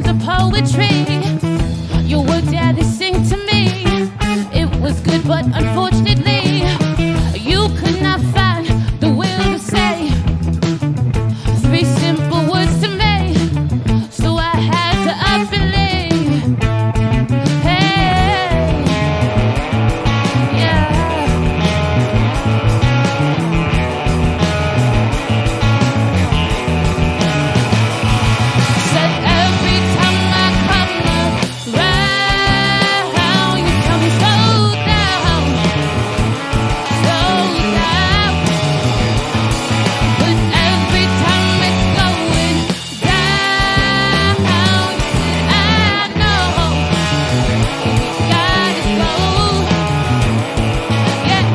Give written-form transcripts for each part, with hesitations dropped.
the poetry. Your words, yeah, they sing to me. It was good, but unfortunately, you could not find the will to say 3 simple words to me. So I had to up and leave. Hey, yeah. Said every time I come around, you tell me slow down, slow down. But every time it's going down, I know we gotta go. Yeah.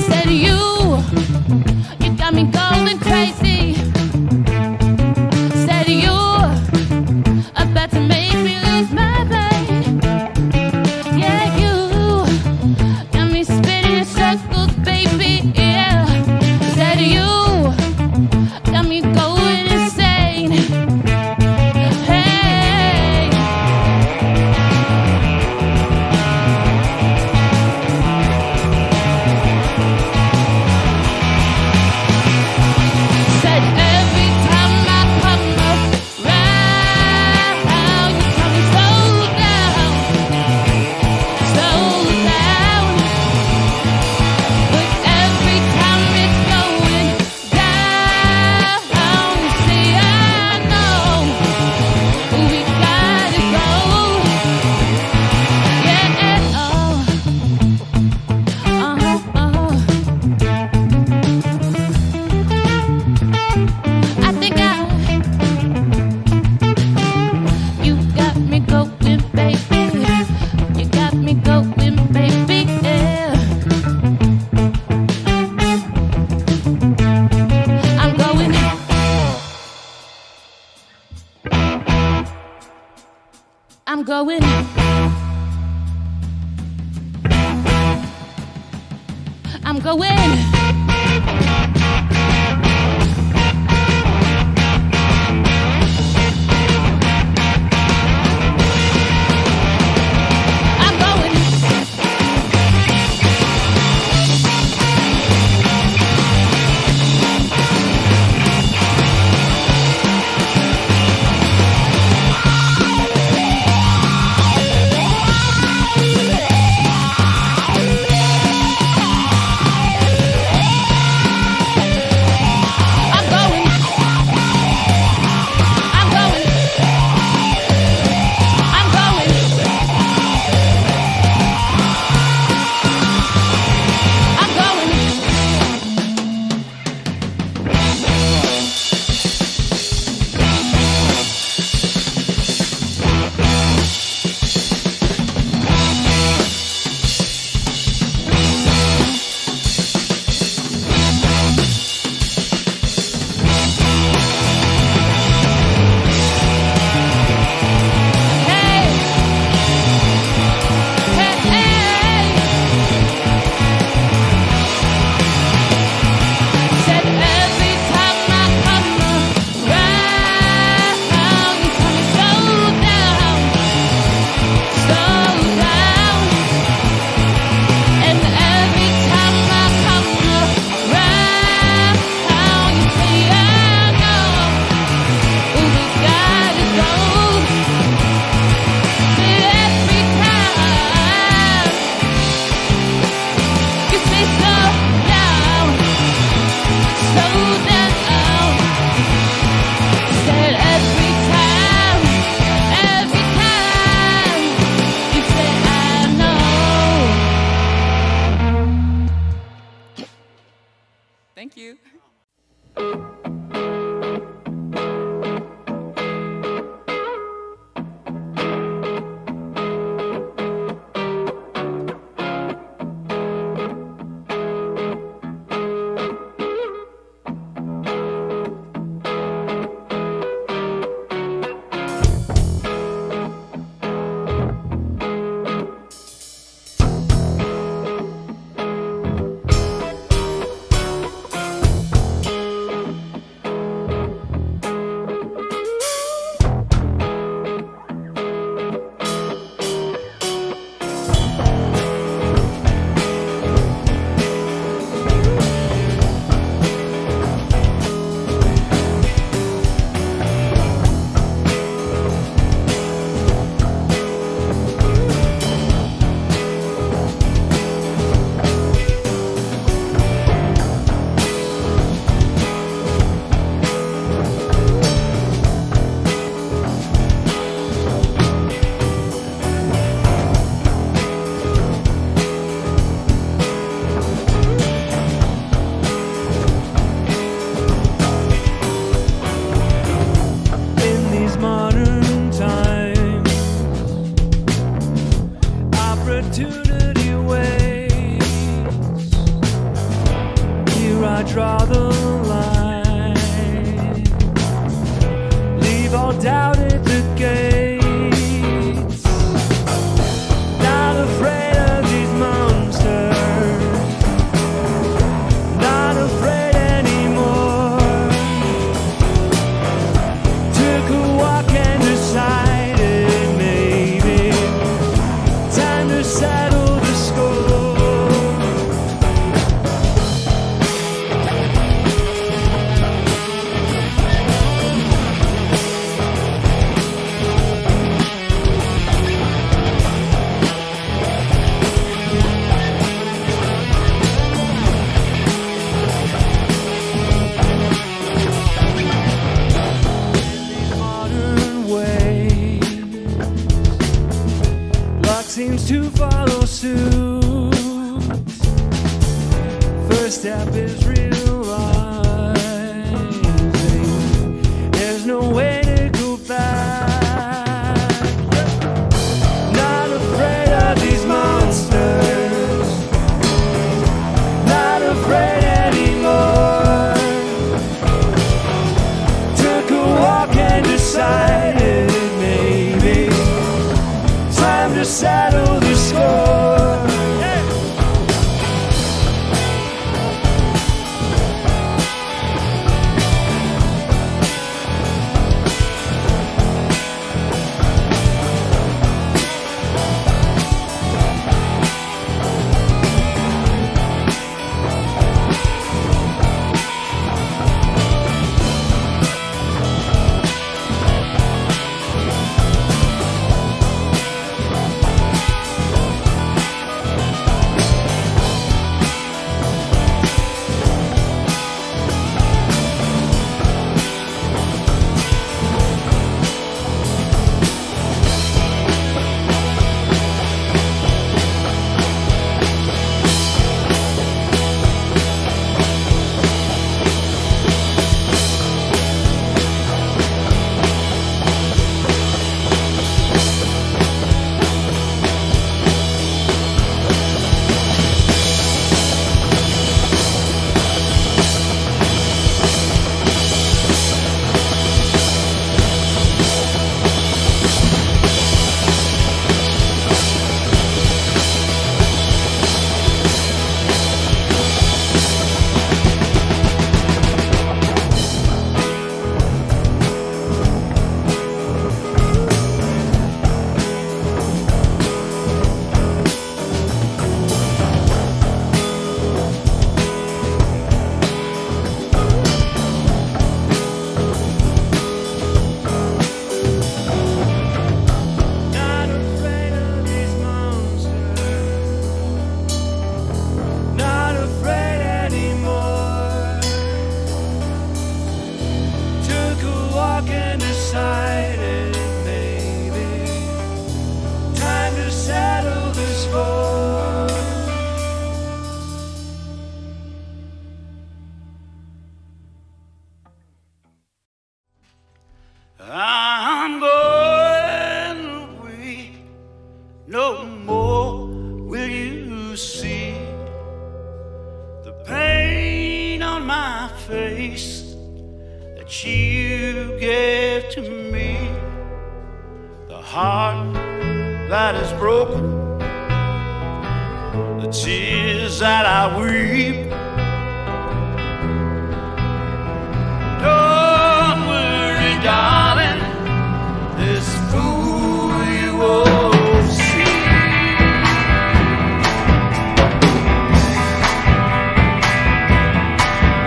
Said you got me going crazy. Said you're about to make me lose my mind. Yeah, you got me spinning in circles, baby. Yeah. Said you got me going insane. Hey. Said every time I come around, you tell me slow down, slow down. But every time it's going down, you say I know we gotta go. Yeah, I think you got me going, baby. You got me going, baby. Yeah. I'm going. I'm going. I'm going. I'm going. I'm going. I'm going. I'm going. I'm going. Hey. Hey, hey. Said every time I come around, you tell me slow down, slow down. And every time I come around, you say I know we gotta go. Said every time you say slow down, slow down. Said every time you say I know. Thank you. I draw the line. Leave all doubt at the gates. Not afraid of these monsters. Not afraid anymore. Took a walk and decided maybe time to settle the score. Seems to follow suit. First step is realizing there's no way to go back. Not afraid of these monsters. Not afraid anymore. Took a walk and decided maybe time to settle the score. I'm going away. No more will you see the pain on my face that you gave to me. The heart that is broken, the tears that I weep. Don't worry, darling, this fool you won't see.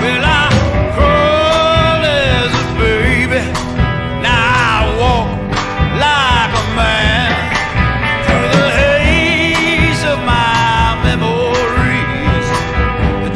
Well, I crawl as a baby, now I walk like a man through the haze of my memories. The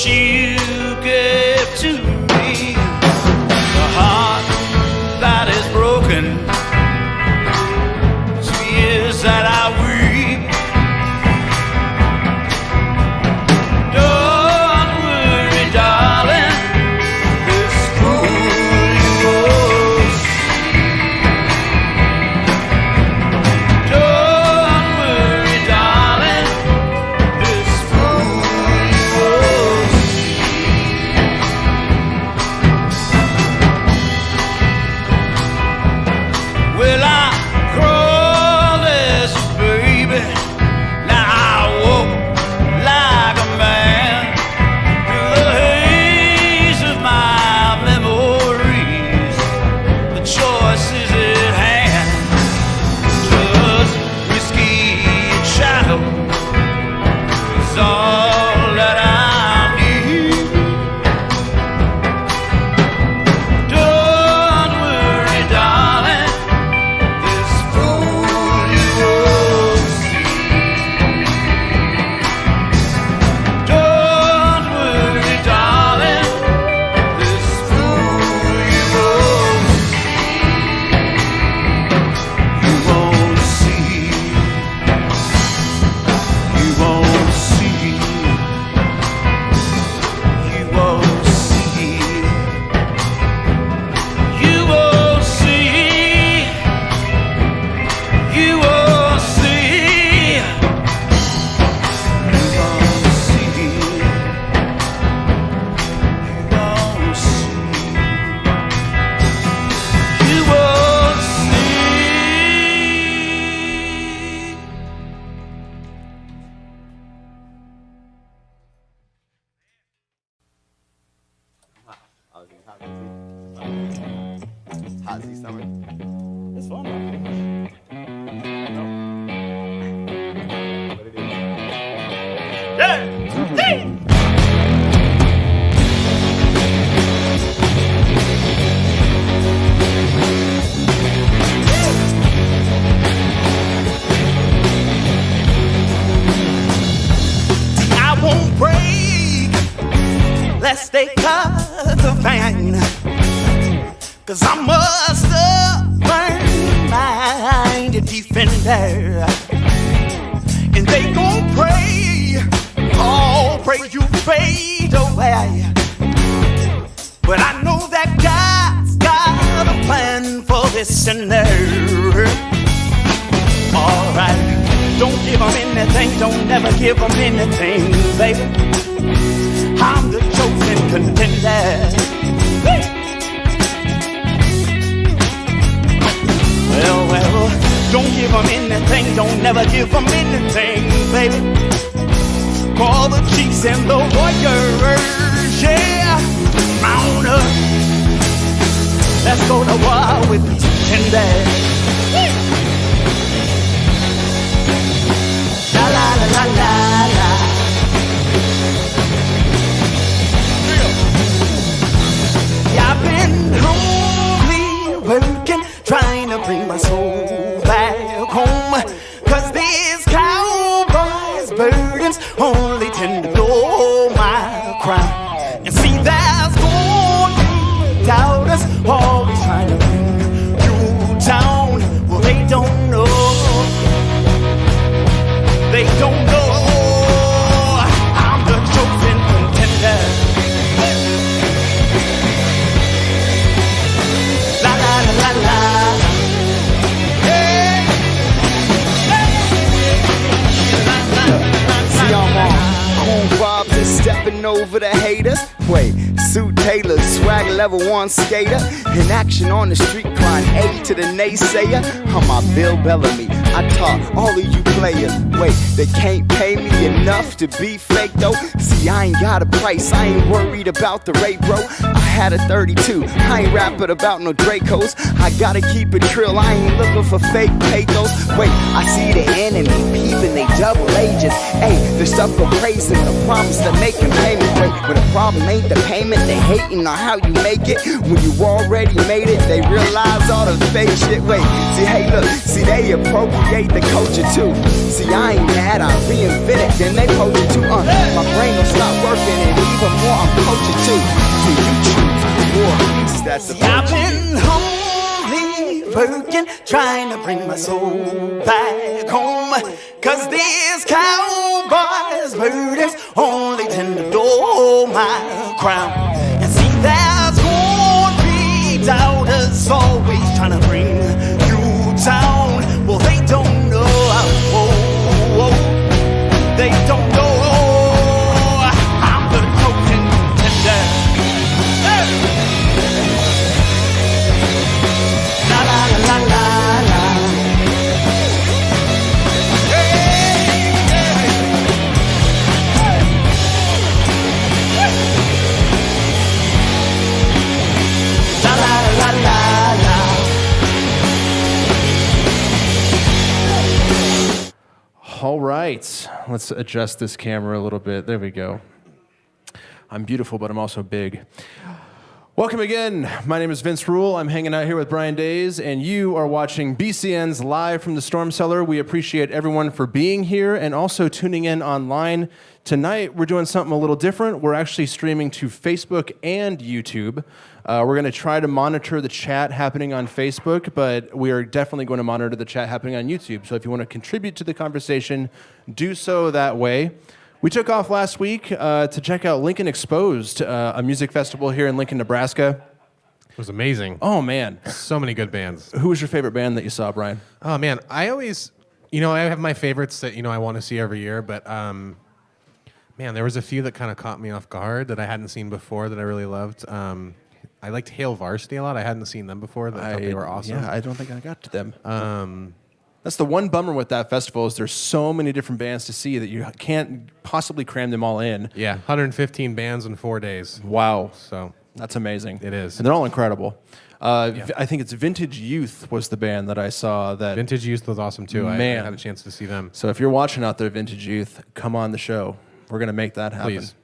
you gave to me. The heart that is broken, tears that I weep. Don't worry, darling, this fool you will see. Don't worry, darling, this fool you will see. Well, I crawl as a baby, now I walk like a man through the haze of my memories. The choice is at hand, just whiskey and shadow is all that I need. Don't worry, darling, this fool you will see. Don't worry, darling, this fool you will see. You won't see. You won't see. You won't see. You won't see. You won't see. You won't see. You won't see. Hot Z summer. It's fun. What it is. I won't break lest they cut the van, 'cause I must find a defender. And they gon' pray, oh, pray you fade away. But I know that God's got a plan for this sinner. Alright, don't give them anything, don't never give them anything, baby. I'm the chosen contender. Well, don't give them anything, don't never give them anything, baby. Call the chiefs and the warriors, yeah. Round up, let's go to war with these pretenders. La la la la la la. Yeah, I've been lonely, working, trying to bring my soul back home. 'Cause these cowboys' burdens only tend to blow my crown. And see, there's gold without us, always trying to bring you down. Well, they don't know. They don't know I'm the chosen contender. La la la la la. Hey. See, I'm on Coon Bobs and stepping over the haters. Wait, suit Taylor, swag level 1 skater. In action on the street, climb A to the naysayer. I'm my Bill Bellamy. I taught all of you players. Wait, they can't pay me enough to be fake though. See, I ain't got a price, I ain't worried about the rate, bro. I had a 32, I ain't rapping about no Dracos. I gotta keep it trill, I ain't looking for fake pathos. Wait, I see the enemy peeping, they double agents. Hey, they're stuck for praising the promise to making payment. Wait, when the problem ain't the payment, they hating on how you make it. When you already made it, they realize all the fake shit. Wait, see, hey, look, see, they appropriate the culture too. See, I I ain't mad, I reinvented, then they hold it too. My brain don't stop working, and even more I'm coaching too. So you choose war peace, that's the I've been only working, trying to bring my soul back home. Cause these cowboys' burdens only tend to dull my crown. And see, there's gonna be doubters always trying to bring you down. Well, they don't know. They don't know. I'm the chosen contender. La la la la la. La la la la la. All right, let's adjust this camera a little bit. There we go. I'm beautiful, but I'm also big. Welcome again. My name is Vince Rule. I'm hanging out here with Brian Days, and you are watching BCN's Live from the Storm Cellar. We appreciate everyone for being here and also tuning in online. Tonight, we're doing something a little different. We're actually streaming to Facebook and YouTube. We're going to try to monitor the chat happening on Facebook, but we are definitely going to monitor the chat happening on YouTube. So if you want to contribute to the conversation, do so that way. We took off last week to check out Lincoln Exposed, a music festival here in Lincoln, Nebraska. It was amazing. Oh, man. So many good bands. Who was your favorite band that you saw, Brian? Oh, man. I always, I have my favorites that, I want to see every year, but, man, there was a few that kind of caught me off guard that I hadn't seen before that I really loved. I liked Hail Varsity a lot. I hadn't seen them before. I thought they were awesome. Yeah, I don't think I got to them. That's the one bummer with that festival is there's so many different bands to see that you can't possibly cram them all in. Yeah, 115 bands in 4 days. Wow. So that's amazing. It is. And they're all incredible. I think it's Vintage Youth was the band that I saw. That Vintage Youth was awesome, too. Man. I had a chance to see them. So if you're watching out there, Vintage Youth, come on the show. We're going to make that happen. Please.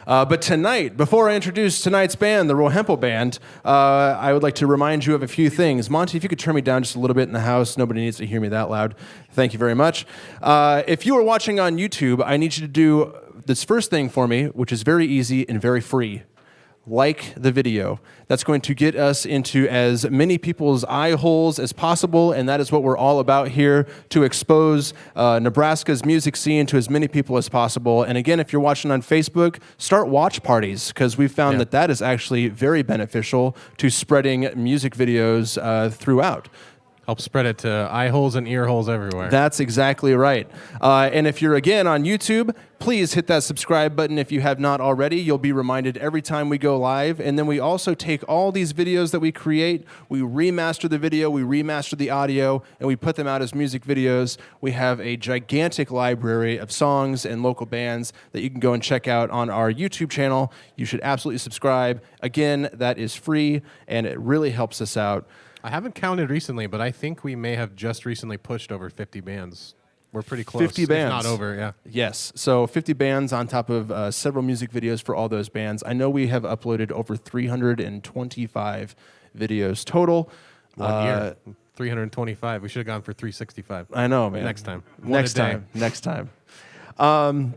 But tonight, before I introduce tonight's band, the Ro Hempel Band, I would like to remind you of a few things. Monty, if you could turn me down just a little bit in the house. Nobody needs to hear me that loud. Thank you very much. If you are watching on YouTube, I need you to do this first thing for me, which is very easy and very free. Like the video. That's going to get us into as many people's eye holes as possible, and that is what we're all about here, to expose Nebraska's music scene to as many people as possible. And again, if you're watching on Facebook, start watch parties, because we've found that is actually very beneficial to spreading music videos throughout. Help spread it to eye holes and ear holes everywhere. That's exactly right. And if you're, again, on YouTube, please hit that subscribe button if you have not already. You'll be reminded every time we go live. And then we also take all these videos that we create, we remaster the video, we remaster the audio, and we put them out as music videos. We have a gigantic library of songs and local bands that you can go and check out on our YouTube channel. You should absolutely subscribe. Again, that is free, and it really helps us out. I haven't counted recently, but I think we may have just recently pushed over 50 bands. We're pretty close. 50 bands. If not over, yeah. Yes. So 50 bands on top of several music videos for all those bands. I know we have uploaded over 325 videos total. 1 year. 325. We should have gone for 365. I know, man. Next time. Next time.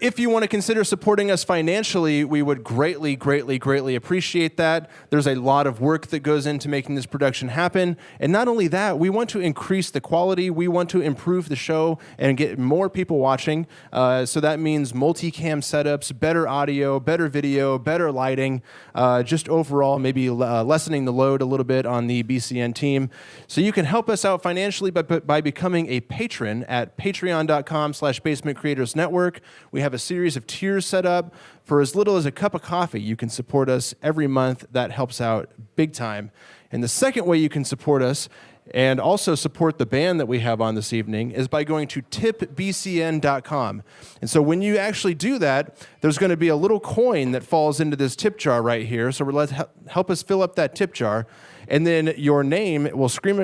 If you want to consider supporting us financially, we would greatly, greatly, greatly appreciate that. There's a lot of work that goes into making this production happen. And not only that, we want to increase the quality. We want to improve the show and get more people watching. So that means multicam setups, better audio, better video, better lighting, just overall maybe lessening the load a little bit on the BCN team. So you can help us out financially by becoming a patron at patreon.com/Basement Creators Network. We have a series of tiers set up. For as little as a cup of coffee, you can support us every month. That helps out big time. And the second way you can support us and also support the band that we have on this evening is by going to tipbcn.com. And so when you actually do that, there's going to be a little coin that falls into this tip jar right here. So help us fill up that tip jar. And then your name will stream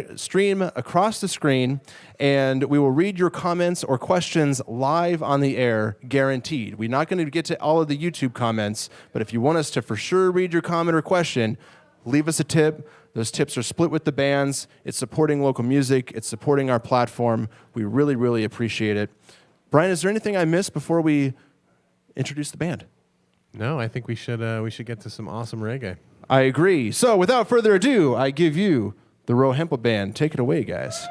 across the screen, and we will read your comments or questions live on the air, guaranteed. We're not going to get to all of the YouTube comments, but if you want us to for sure read your comment or question, leave us a tip, Those tips are split with the bands. It's supporting local music. It's supporting our platform. We really, really appreciate it. Brian, is there anything I missed before we introduce the band? No, I think we should get to some awesome reggae. I agree. So without further ado, I give you the Ro Hempel Band. Take it away, guys.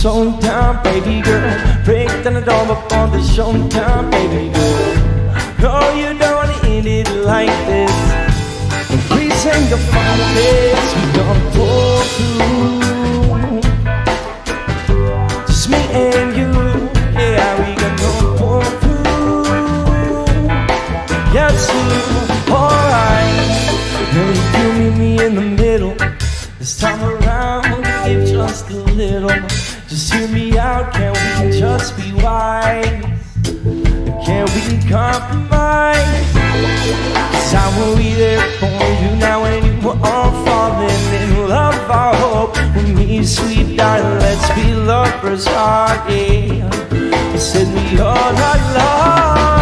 So down, baby girl. Break down the door before the showtime, baby girl. No, you don't wanna end it like this. Please ain't the fun of this. We gonna pull through. Just me and you. Yeah, we gonna pull through. Yes, you. Alright. Now you meet me in the middle. This time around, give just a little. Just hear me out, can we just be wise? Can we compromise? 'Cause I will be there for you now when you are falling in love. I hope with me, sweet darling, let's be lovers, yeah. Said we all not love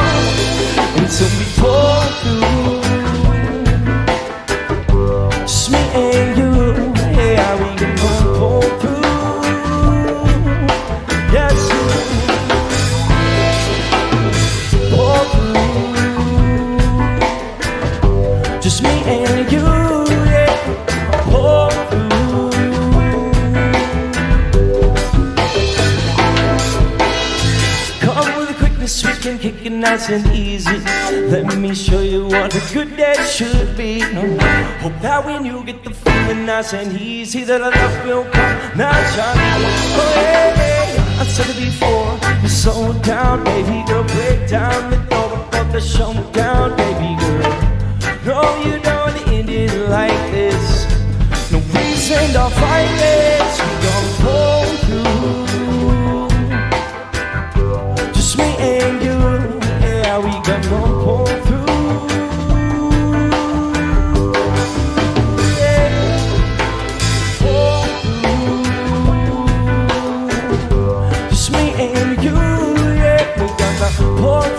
until we pull through. Just me and you, yeah, we can pull through. Just me and you, yeah. Pull through. Come with a quickness, we can kick it nice and easy. Let me show you what a good day should be. Hope that when you get the feeling nice and easy, that our love will come naturally. Oh yeah, I said it before. You're so down, baby girl. Break down the door before the showdown, baby girl. No, you don't end it like this. No reason to fight this. We gonna pull through. Just me and you. Yeah, we gonna pull through. Yeah, pull through. Just me and you. Yeah, we gonna pull through.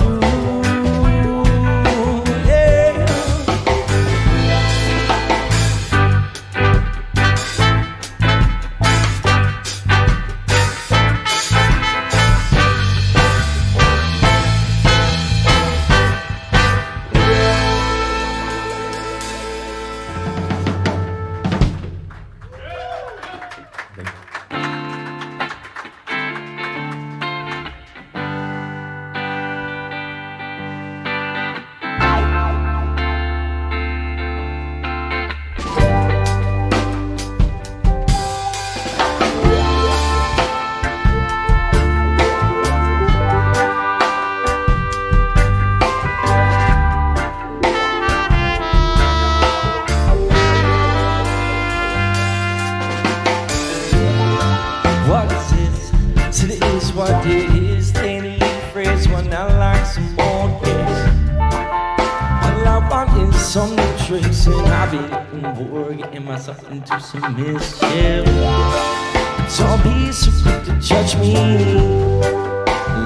What it is, they need phrase when I like some more days. All I want is some new tricks, and I've been bored, getting myself into some mischief. Don't be so quick to judge me.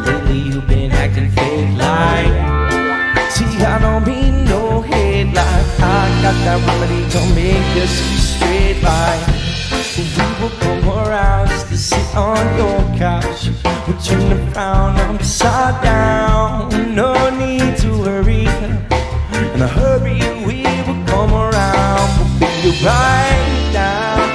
Lately you've been acting fake like. See, I don't mean no hate like. I got that remedy to make you see straight line. We will come around just to sit on your couch. We'll turn the frown upside down. No need to worry. In a hurry, we will come around. We'll be right down.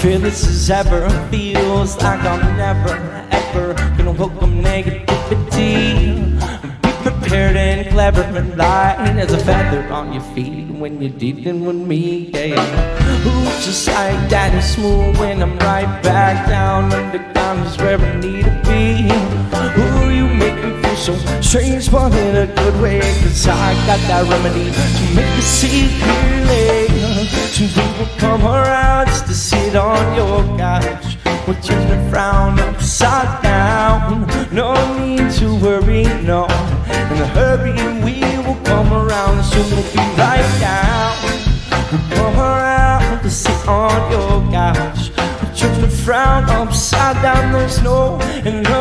fearless as ever. Feels like I'm never, ever gonna welcome negativity. Be prepared and clever and light as a feather on your feet when you're dealing with me, yeah. Ooh, just like that and smooth when I'm right back down underground is where I need to be. Ooh, you make me feel so strange, but in a good way, 'cause I got that remedy to make you see clearly. Some people come around just to sit on your couch, we'll turn the frown upside down. No need to worry, no. In a hurry, we will come around, soon we'll be right down. We'll come around to sit on your couch, we'll turn the frown upside down. There's no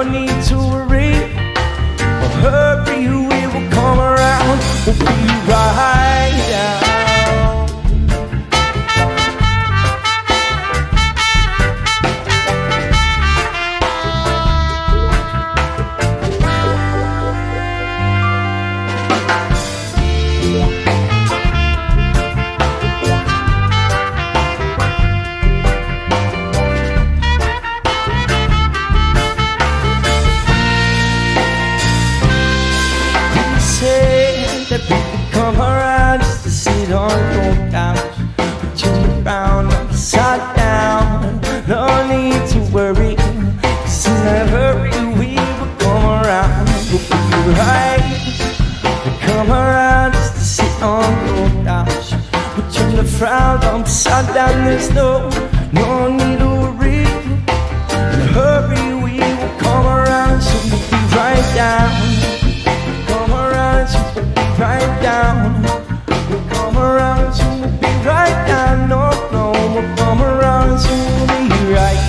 need to worry. We'll hurry, we will come around, we'll be right down. Come around just to sit on your couch, put you around upside down. No need to worry, 'cause in a hurry we will come around, we'll be right. Come around just to sit on your couch, put you around upside down. There's no need to worry. In a hurry we will come around, so we'll be right down. Come around, so we'll be right down. We'll come around, so we'll be right down. No, we'll come around, so we'll be right.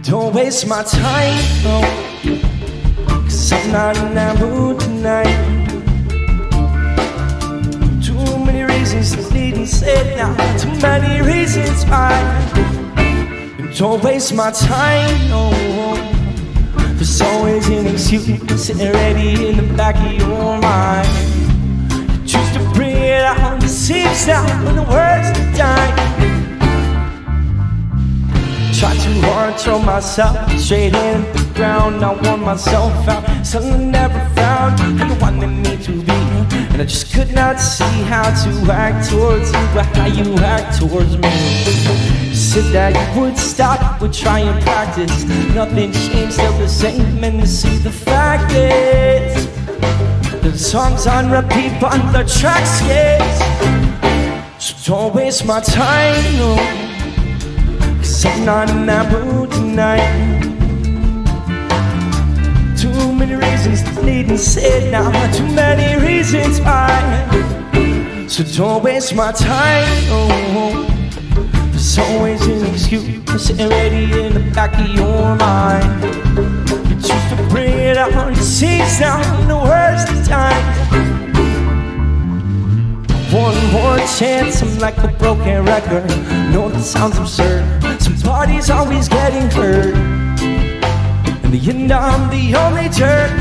Don't waste my time, no, 'cause I'm not in that mood tonight. Too many reasons to need and say now. Too many reasons why. Don't waste my time, no. There's always an excuse sitting ready in the back of your mind. You choose to bring it out, it seems now when the words are dying. Try too hard, throw myself straight in the ground. I want myself out, something I never found. I'm the one that need to be, and I just could not see how to act towards you, but how you act towards me. You said that you would stop, you would try and practice. Nothing changed, still the same, and to see the fact is the songs on repeat, but the tracks, yes. So don't waste my time, no. I'm not in that mood tonight. Too many reasons to need and say now. Too many reasons why. So don't waste my time, no. There's always an excuse sitting ready in the back of your mind. You choose to bring it out, it seems now in the worst of times. One more chance, I'm like a broken record. No, that sounds absurd. Somebody's always getting hurt. In the end, I'm the only jerk.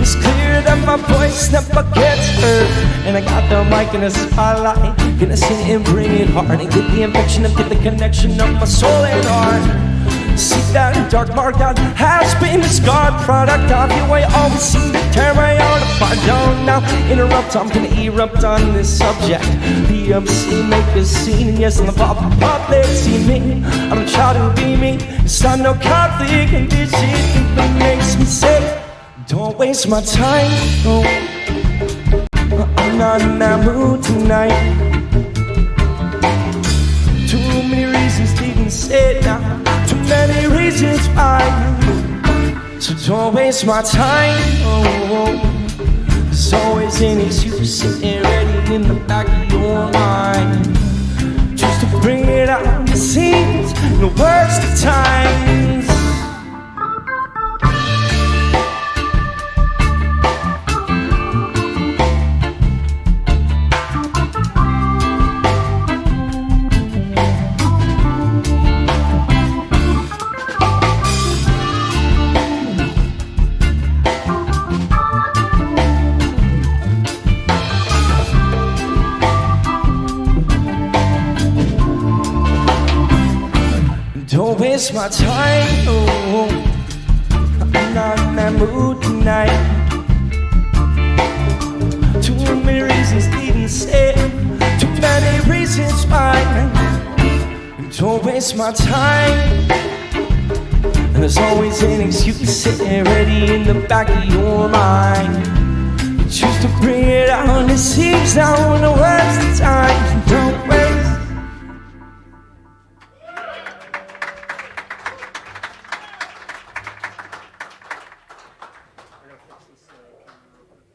It's clear that my voice never gets heard. And I got the mic in the spotlight, gonna sing and bring it hard, and get the infection and get the connection of my soul and heart. See that dark mark that has been a scarred product of you. I always seem to tear my own apart. Don't now interrupt, I'm gonna erupt on this subject. Be obscene, make a scene, and yes, I'm the public see me. I don't try to be me, it's not no conflict, and this shit it makes me sick. Don't waste my time, no. I'm not in that mood tonight. Too many reasons to even say it now. Too many reasons why. So don't waste my time, oh. There's always an excuse sitting ready in the back of your mind. Just to bring it out, it seems in the worst of times. waste my time. Oh, I'm not in that mood tonight. Too many reasons needn't say. Too many reasons why. Don't waste my time. And there's always an excuse sitting ready in the back of your mind. You choose to bring it out. It seems now when the worst time. Don't waste.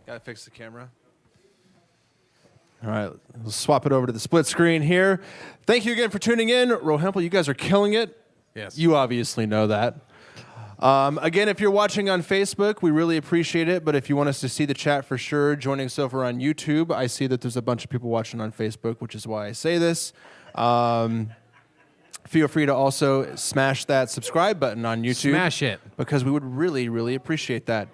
Gotta fix the camera. All right, we'll swap it over to the split screen here. Thank you again for tuning in. Ro Hempel, you guys are killing it. Yes. You obviously know that. Again, if you're watching on Facebook, we really appreciate it. But if you want us to see the chat for sure, joining us over on YouTube, I see that there's a bunch of people watching on Facebook, which is why I say this. Feel free to also smash that subscribe button on YouTube. Smash it. Because we would really, really appreciate that.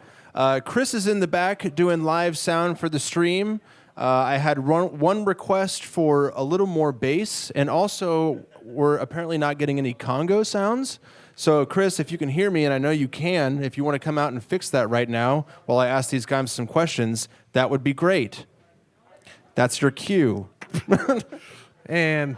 Chris is in the back doing live sound for the stream. I had one request for a little more bass, and also we're apparently not getting any Congo sounds. So, Chris, if you can hear me, and I know you can, if you want to come out and fix that right now while I ask these guys some questions, that would be great. That's your cue. And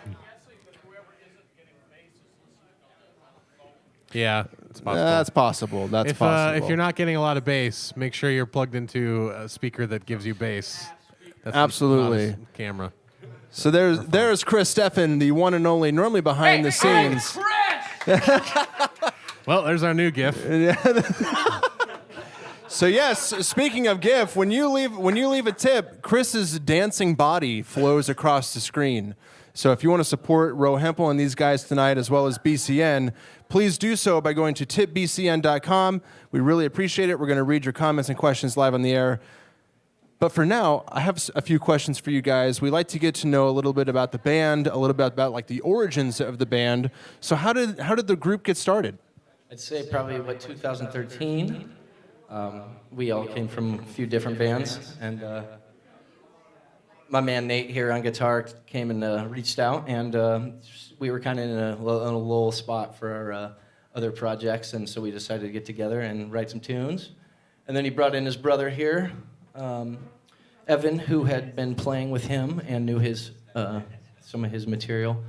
yeah, it's possible. That's possible. That's possible. If you're not getting a lot of bass, make sure you're plugged into a speaker that gives you bass. That's Absolutely. not a camera. So there's Chris Steffen, the one and only, normally behind the scenes. Well, there's our new GIF. So yes, speaking of GIF, when you leave a tip, Chris's dancing body flows across the screen. So if you want to support Ro Hempel and these guys tonight, as well as BCN, please do so by going to tipbcn.com. We really appreciate it. We're going to read your comments and questions live on the air. But for now, I have a few questions for you guys. We like to get to know a little bit about the band, a little bit about like the origins of the band. So how did the group get started? I'd say probably 2013. We all came from a few different bands, and my man Nate here on guitar came and reached out, and we were kind of in a lull spot for our other projects, and so we decided to get together and write some tunes. And then he brought in his brother here, Evan, who had been playing with him and knew his some of his material.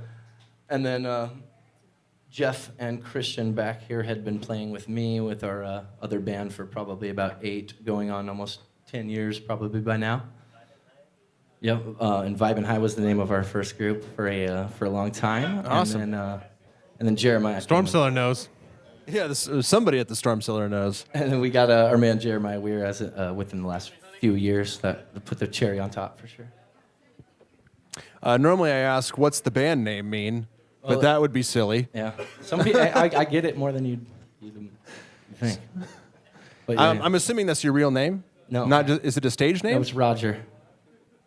And then Jeff and Christian back here had been playing with me with our other band for probably about 8, going on almost 10 years probably by now. Yep, and Vibe and High was the name of our first group for a long time. Awesome. And then Jeremiah. Storm Cellar knows. Yeah, somebody at the Storm Cellar knows. And then we got our man Jeremiah Weir as within the last few years that put the cherry on top for sure. Normally I ask, what's the band name mean? But that would be silly. Yeah, some people, I get it more than you'd think. But yeah. I'm assuming that's your real name? No. Not just, is it a stage name? No, it's Roger.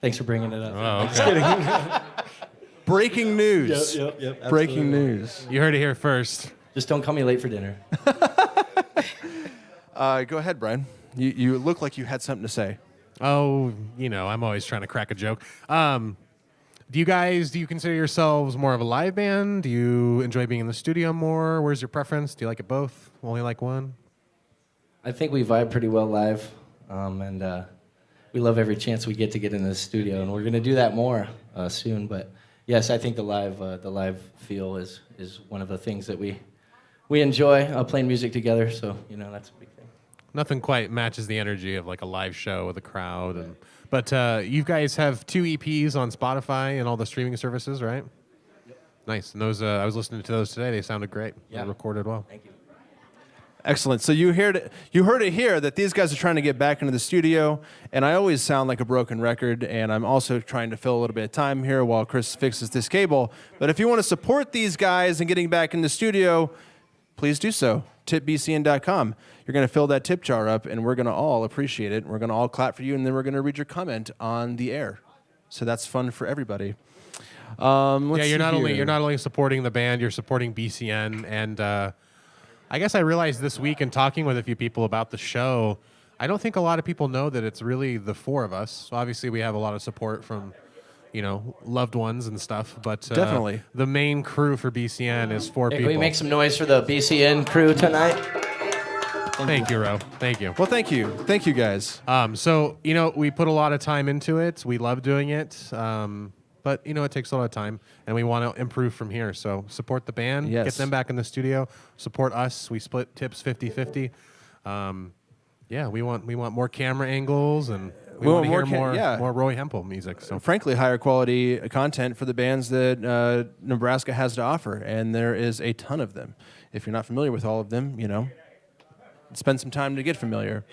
Thanks for bringing it up. Oh, okay. Breaking news. Yep. Breaking news. You heard it here first. Just don't call me late for dinner. Go ahead, Brian. You look like you had something to say. Oh, I'm always trying to crack a joke. Do you consider yourselves more of a live band? Do you enjoy being in the studio more? Where's your preference? Do you like it both? Only like one? I think we vibe pretty well live, and we love every chance we get to get into the studio, and we're going to do that more soon. But yes, I think the live feel is one of the things that we enjoy playing music together. So that's a big thing. Nothing quite matches the energy of like a live show with a crowd. But you guys have 2 EPs on Spotify and all the streaming services, right? Yep. Nice. And those I was listening to those today. They sounded great. Yeah. They recorded well. Thank you. Excellent. So you heard it here that these guys are trying to get back into the studio, and I always sound like a broken record, and I'm also trying to fill a little bit of time here while Chris fixes this cable. But if you want to support these guys and getting back in the studio, please do so. tipbcn.com. You're going to fill that tip jar up, and we're going to all appreciate it. We're going to all clap for you, and then we're going to read your comment on the air. So that's fun for everybody. You're not only supporting the band, you're supporting BCN, and I guess I realized this week in talking with a few people about the show, I don't think a lot of people know that it's really the 4 of us. So obviously we have a lot of support from loved ones and stuff. But Definitely. the main crew for BCN is 4 Hey, people. can we make some noise for the BCN crew tonight? Thank you, Ro. Thank you. Well, thank you. Thank you, guys. So, we put a lot of time into it. We love doing it. But, it takes a lot of time, and we want to improve from here. So support the band, Yes. get them back in the studio, support us. We split tips 50-50. We want more camera angles, and we want to hear more Ro Hempel music. So Frankly, higher quality content for the bands that Nebraska has to offer, and there is a ton of them. If you're not familiar with all of them, spend some time to get familiar.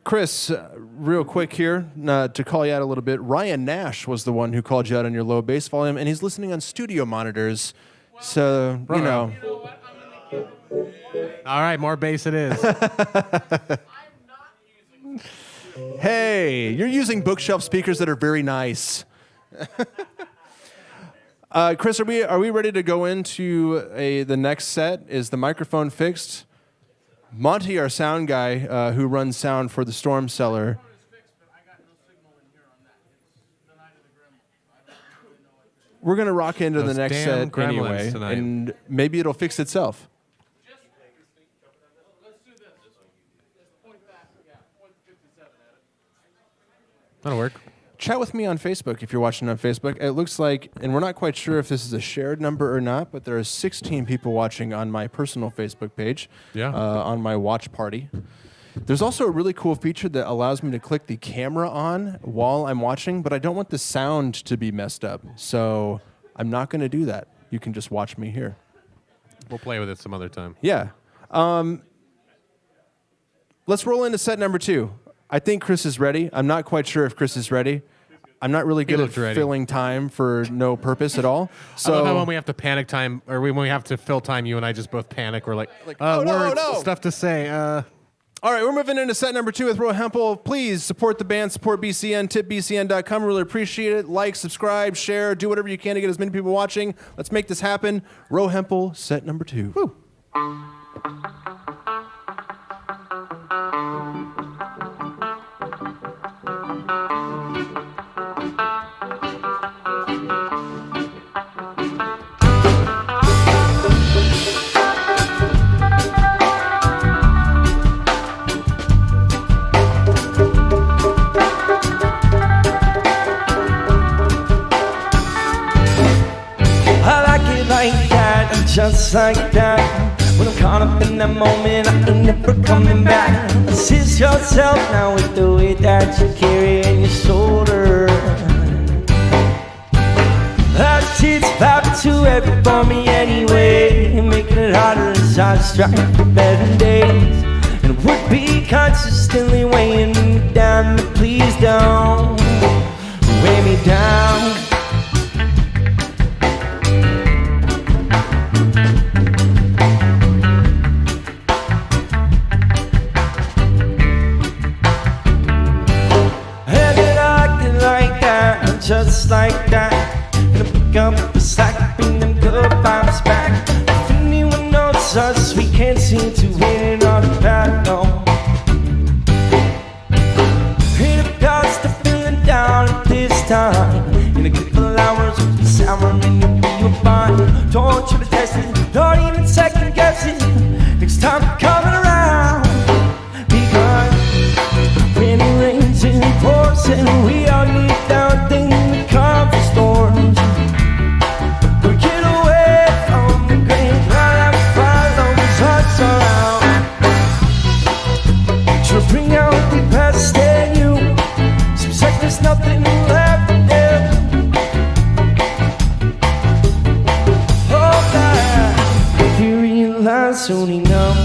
Chris, real quick here, to call you out a little bit, Ryan Nash was the one who called you out on your low bass volume, and he's listening on studio monitors. So, all right, more bass it is. Hey, you're using bookshelf speakers that are very nice. Chris, are we ready to go into the next set? Is the microphone fixed? Monty, our sound guy, who runs sound for the Storm Cellar. We're going to rock into the next set anyway, and maybe it'll fix itself. That'll work. Chat with me on Facebook if you're watching on Facebook. It looks like, and we're not quite sure if this is a shared number or not, but there are 16 people watching on my personal Facebook page, on my watch party. There's also a really cool feature that allows me to click the camera on while I'm watching, but I don't want the sound to be messed up. So I'm not going to do that. You can just watch me here. We'll play with it some other time. Yeah. Let's roll into set number 2. I think Chris is ready. I'm not quite sure if Chris is ready. I'm not really good at filling time for no purpose at all. So I love how when we have to panic time, or when we have to fill time, you and I just both panic. We're like words, stuff to say. All right, we're moving into set number 2 with Ro Hempel. Please support the band, support BCN, tipbcn.com. Really appreciate it. Like, subscribe, share, do whatever you can to get as many people watching. Let's make this happen. Ro Hempel, set number 2. Woo. Just like that, when I'm caught up in that moment, I ain't never coming back. Assist yourself now with the weight that you carry in your shoulder. That shit's vibing too heavy for me anyway, making it harder as I strive for better days. And it would be consistently weighing me down, but please don't weigh me down. Just like that, gonna pick up the slack, bring them good vibes back. If anyone knows us, we can't seem to win it on the path, no. Hit a cost of feeling down at this time. In a couple hours with the sour and you'll be fine. Don't try to test it, don't even second guess it. Next time you're coming around, because when it rains and it pours and we all need down things. Storms. We get away from the great cloud and follow these hearts around. Try to bring out the best in you. Seems like there's nothing left there. Oh, that you realize soon enough.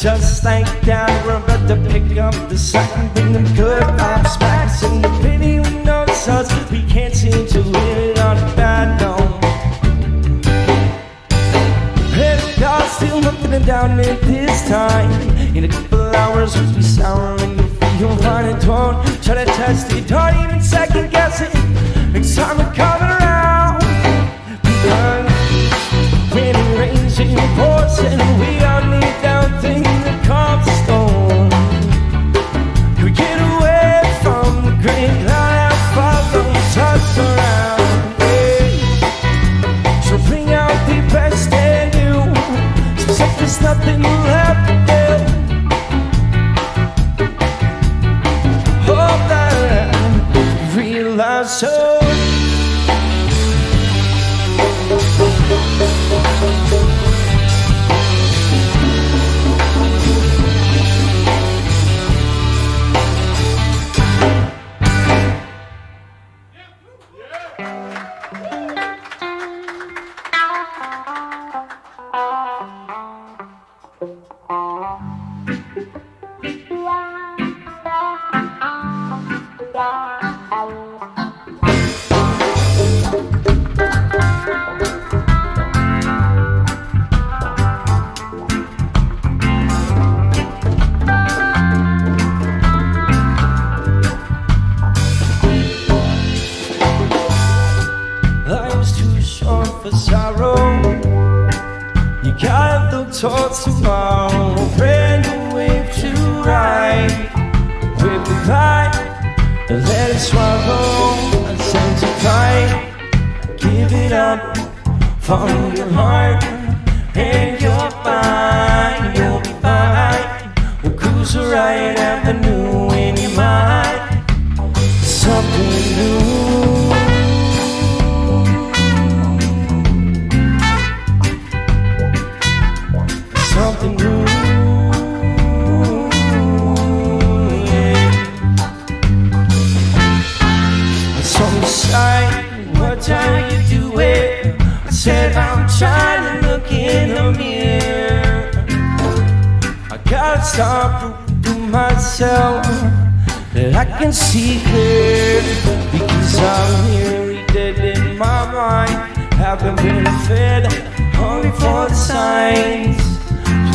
Just like that, we're about to pick up the slack and bring them good vibes back. And if anyone knows us, we can't seem to confident down at this time. In a couple hours we'll be sour and you'll feel fine and don't try to test it, don't even second guess it. Next time we're coming around, because when it rains and it pours and we all need down things that calm the storm. We get away from the great cloud that follows us around. So bring out the best in you. So there's nothing you'll have to do. Hope that I realize so. Life's too short for sorrow. You gotta look towards tomorrow. Brand new wave to ride. Whip the light and let it swallow. A sense of pride. Give it up. Follow your heart and you're fine. You'll be fine. We'll cruise the right avenue in your mind. Something new. Something new, yeah. So inside, what time you do it? I said I'm trying to look in the mirror. I gotta stop to myself that I can see clear. Because I'm nearly dead in my mind. Haven't been fed, hungry for the signs.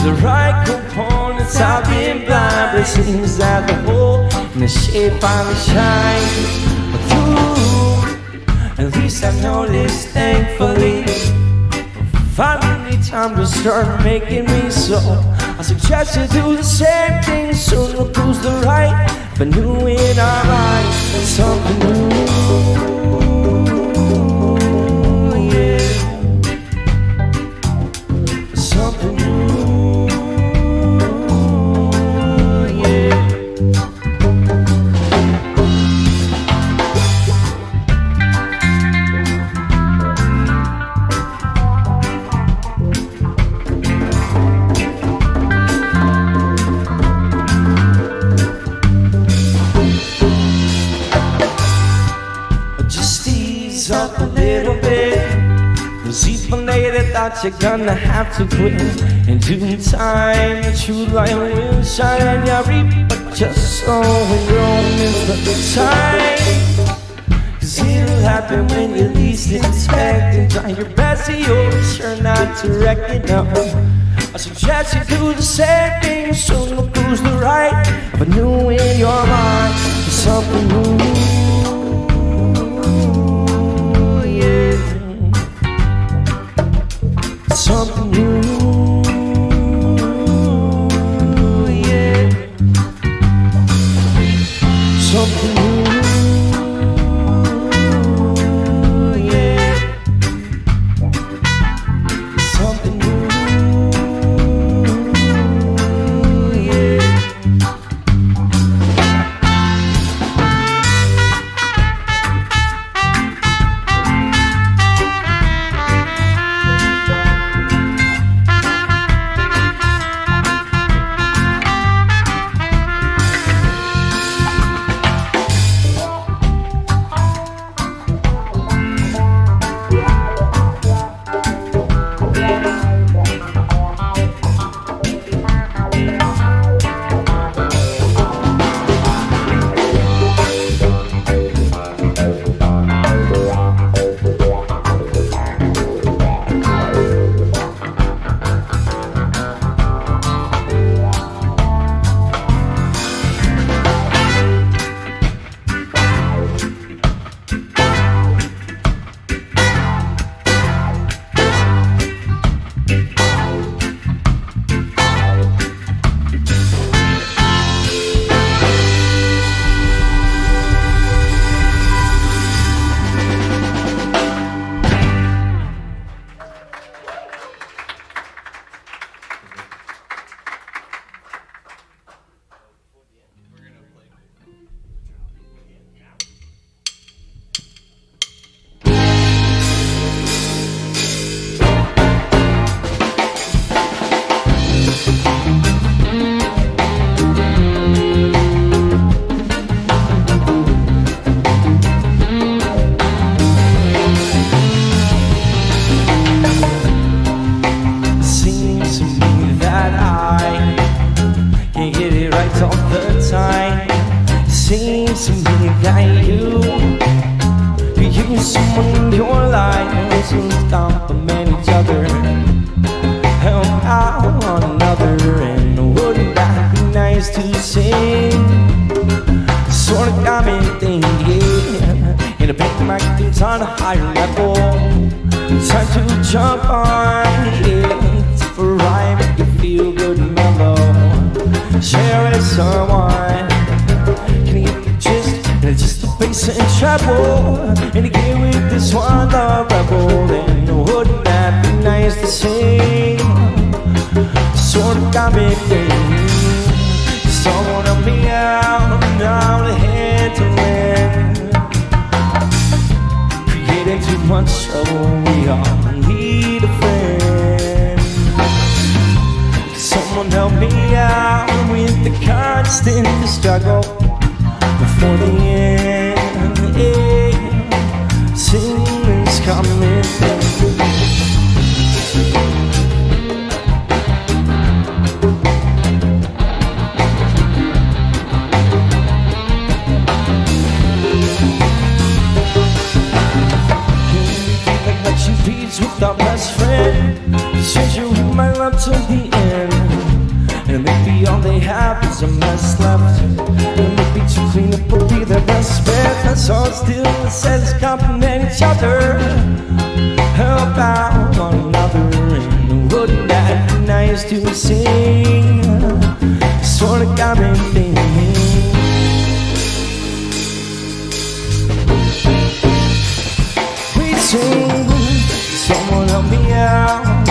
The right components, I've been blind, but it seems that the hole in the shape finally shines through. At least I know this, thankfully. Finally, time to start making me so. I suggest you do the same thing, so you'll choose the right, but new in our lives, something new. Yeah, something new. Up a little bit, 'cause even later thought you're gonna have to quit. In due time, the true light will shine and you'll reap what you're sowing. Wrong is the time, 'cause it'll happen when you least expect it. Try your best, you're sure not to wreck it up. I suggest you do the same thing, so you'll lose the right of a new in your mind. Something new. Something new, yeah. Something new, yeah. Something new, yeah. to compliment each other, help out one another, and wouldn't that be nice to sing? Sort of got me thinking, in a big mic it's on a higher level. Time to jump on it, for I make you feel good and mellow. Share with someone, can you get the gist? And it's just the bass and treble, and again with this one, the rebel. And wouldn't that be nice to sing? Sort of got me thinking, someone help me out, now the hand to win. Creating too much trouble, we all need a friend. Someone help me out with the constant struggle before the end. Singing's coming. With our best friend, stranger who might love till the end, and maybe all they have is a mess left, and maybe to clean up will be their best bet. That's all it still says, compliment each other, help out one another, and wouldn't that be nice to sing? Sort of got me thinking. We sing. Someone help me out,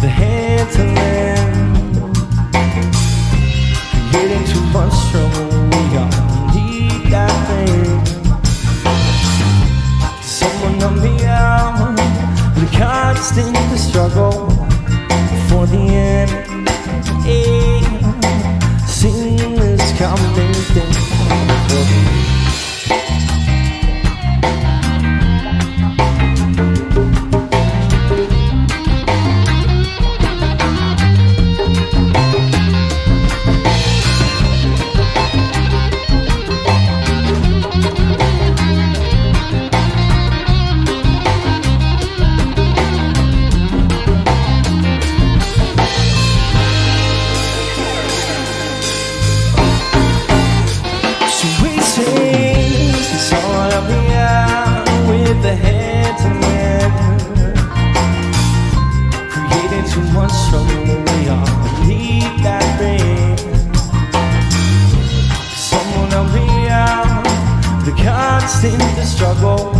the hand to lend. Getting too much trouble, we all need that thing. Someone help me out, the constant struggle for the end. Sing this coming thing. The struggle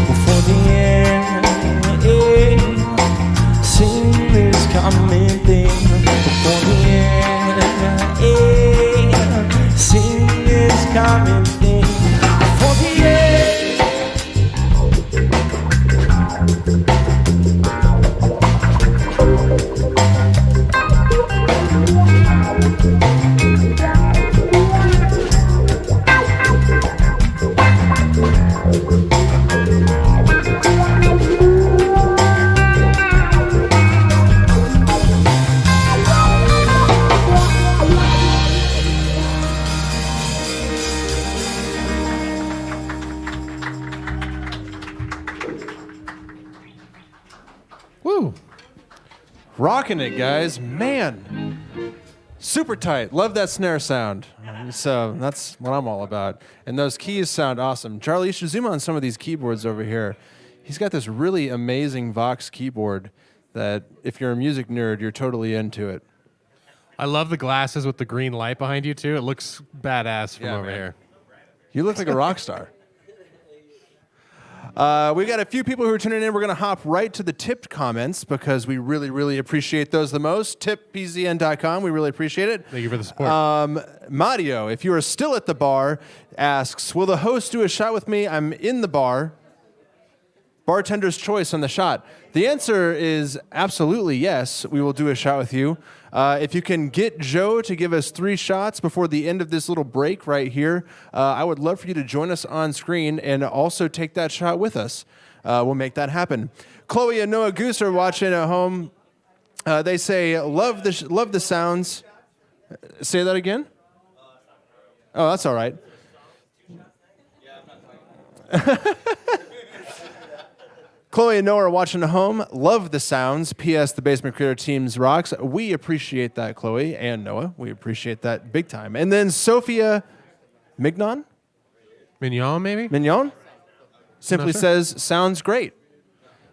before the end. Sing this coming thing before the end. Sing this coming thing before the end. Rocking it, guys. Man, super tight. Love that snare sound. So that's what I'm all about. And those keys sound awesome. Charlie, you should zoom on some of these keyboards over here. He's got this really amazing Vox keyboard that if you're a music nerd, you're totally into it. I love the glasses with the green light behind you, too. It looks badass from over here. You look like a rock star. We got a few people who are tuning in. We're going to hop right to the tipped comments because we really, really appreciate those the most. TipBCN.com. We really appreciate it. Thank you for the support. Mario, if you are still at the bar, asks, will the host do a shot with me? I'm in the bar. Bartender's choice on the shot. The answer is absolutely yes. We will do a shot with you. If you can get Joe to give us 3 shots before the end of this little break right here, I would love for you to join us on screen and also take that shot with us. We'll make that happen. Chloe and Noah Goose are watching at home. They say, love the sounds. Say that again? Oh, that's all right. Chloe and Noah are watching at home. Love the sounds. P.S. The Basement Creator Teams rocks. We appreciate that, Chloe and Noah. We appreciate that big time. And then Sophia Mignon? Mignon, maybe? Mignon? Simply sure. says, sounds great.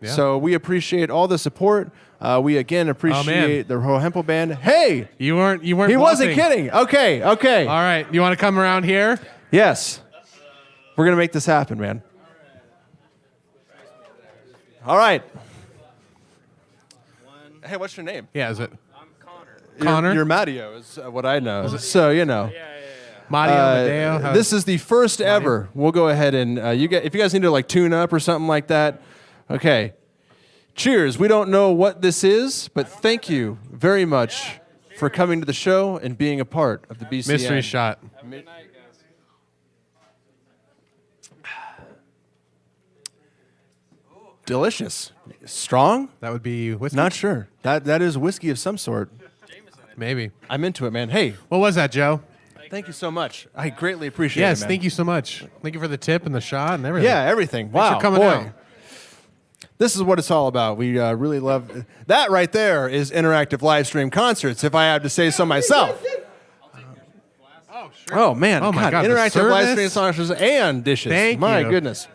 Yeah. So we appreciate all the support. We again appreciate the Ro Hempel band. Hey! You weren't He bluffing. wasn't kidding. Okay. All right. You want to come around here? Yes. We're going to make this happen, man. All right. Hey, what's your name? Yeah, is it? Connor? You're Matteo, is what I know. So, you know. Matteo, Mateo? This is the first ever. We'll go ahead and if you guys need to like tune up or something like that. Okay. Cheers. We don't know what this is, but thank you very much for coming to the show and being a part of the BCN. Mystery shot. Delicious. Strong? That would be whiskey? Not sure. That is whiskey of some sort. Maybe. I'm into it, man. Hey. What was that, Joe? Thank you so much. I greatly appreciate it, Yes, man. thank you so much. Thank you for the tip and the shot and everything. Yeah, everything. Thanks Wow. for coming boy. out. This is what it's all about. We really love that right there is interactive live stream concerts, if I have to say so myself. Oh, sure. Oh, man. Oh, my God, the Interactive live stream service. concerts and dishes. Thank my you. goodness.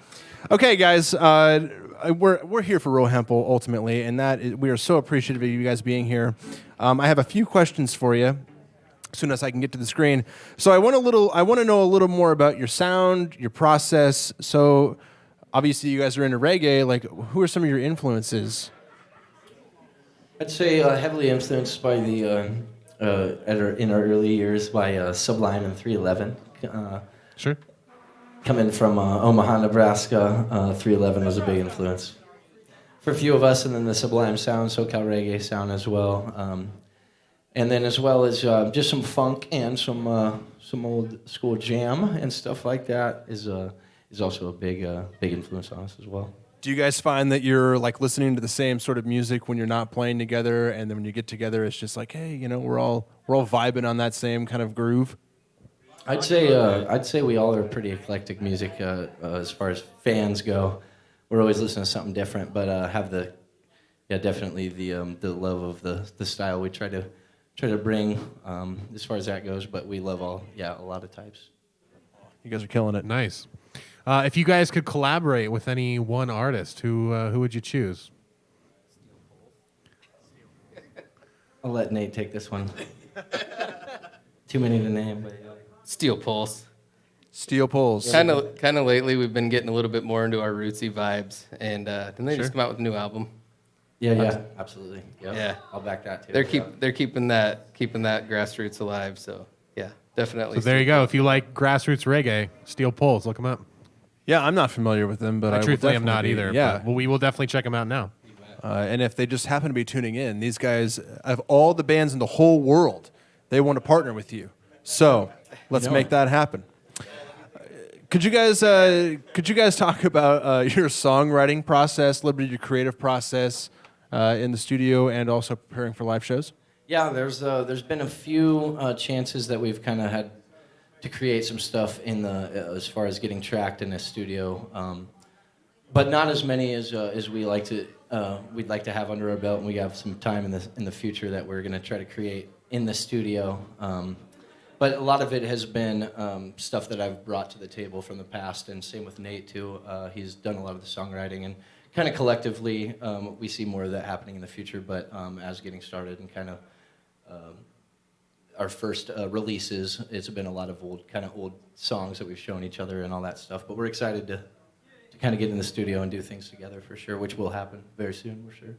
Okay, guys. We're here for Ro Hempel ultimately, and we are so appreciative of you guys being here. I have a few questions for you. As soon as I can get to the screen. So I want to know a little more about your sound, your process. So obviously you guys are into reggae. Like, who are some of your influences? I'd say heavily influenced by in our early years by Sublime and 311. Sure. Coming from Omaha, Nebraska, 311 was a big influence for a few of us, and then the Sublime sound, SoCal reggae sound as well. And then as well as just some funk and some old school jam and stuff like that is also a big influence on us as well. Do you guys find that you're like listening to the same sort of music when you're not playing together, and then when you get together, it's just like, hey, we're all vibing on that same kind of groove? I'd say we all are pretty eclectic music as far as fans go. We're always listening to something different, but have definitely the love of the style we try to bring as far as that goes, but we love a lot of types. You guys are killing it. Nice. If you guys could collaborate with any one artist, who would you choose? I'll let Nate take this one. Too many to name. But, Steel Pulse. Steel Pulse. Kind of lately, we've been getting a little bit more into our rootsy vibes, and then they just come out with a new album. Yeah, absolutely. Yep. Yeah, I'll back that too. They're keeping that grassroots alive. So yeah, definitely. So there you go. If you like grassroots reggae, Steel Pulse, look them up. Yeah, I'm not familiar with them, but I truthfully am will not definitely either. be. Yeah, But we will definitely check them out now. And if they just happen to be tuning in, these guys, of all the bands in the whole world, they want to partner with you. So let's make that happen. Could you guys talk about your songwriting process, your creative process in the studio, and also preparing for live shows? Yeah, there's been a few chances that we've kind of had to create some stuff in as far as getting tracked in a studio, but not as many as we like to. We'd like to have under our belt, and we have some time in the future that we're going to try to create in the studio. But a lot of it has been stuff that I've brought to the table from the past, and same with Nate too. He's done a lot of the songwriting, and kind of collectively we see more of that happening in the future. But as getting started and kind of our first releases, it's been a lot of old songs that we've shown each other and all that stuff. But we're excited to kind of get in the studio and do things together for sure, which will happen very soon for sure.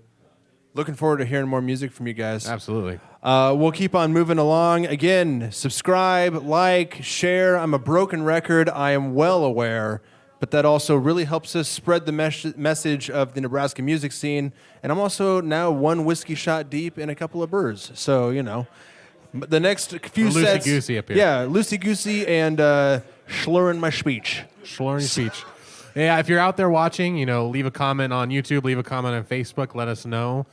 Looking forward to hearing more music from you guys. Absolutely. We'll keep on moving along. Again, subscribe, like, share. I'm a broken record. I am well aware. But that also really helps us spread the message of the Nebraska music scene. And I'm also now one whiskey shot deep in a couple of burrs. So, the next few sets. Loosey-goosey up here. Yeah, loosey-goosey and slurring my speech. Slurring speech. Yeah, if you're out there watching, leave a comment on YouTube, leave a comment on Facebook, let us know.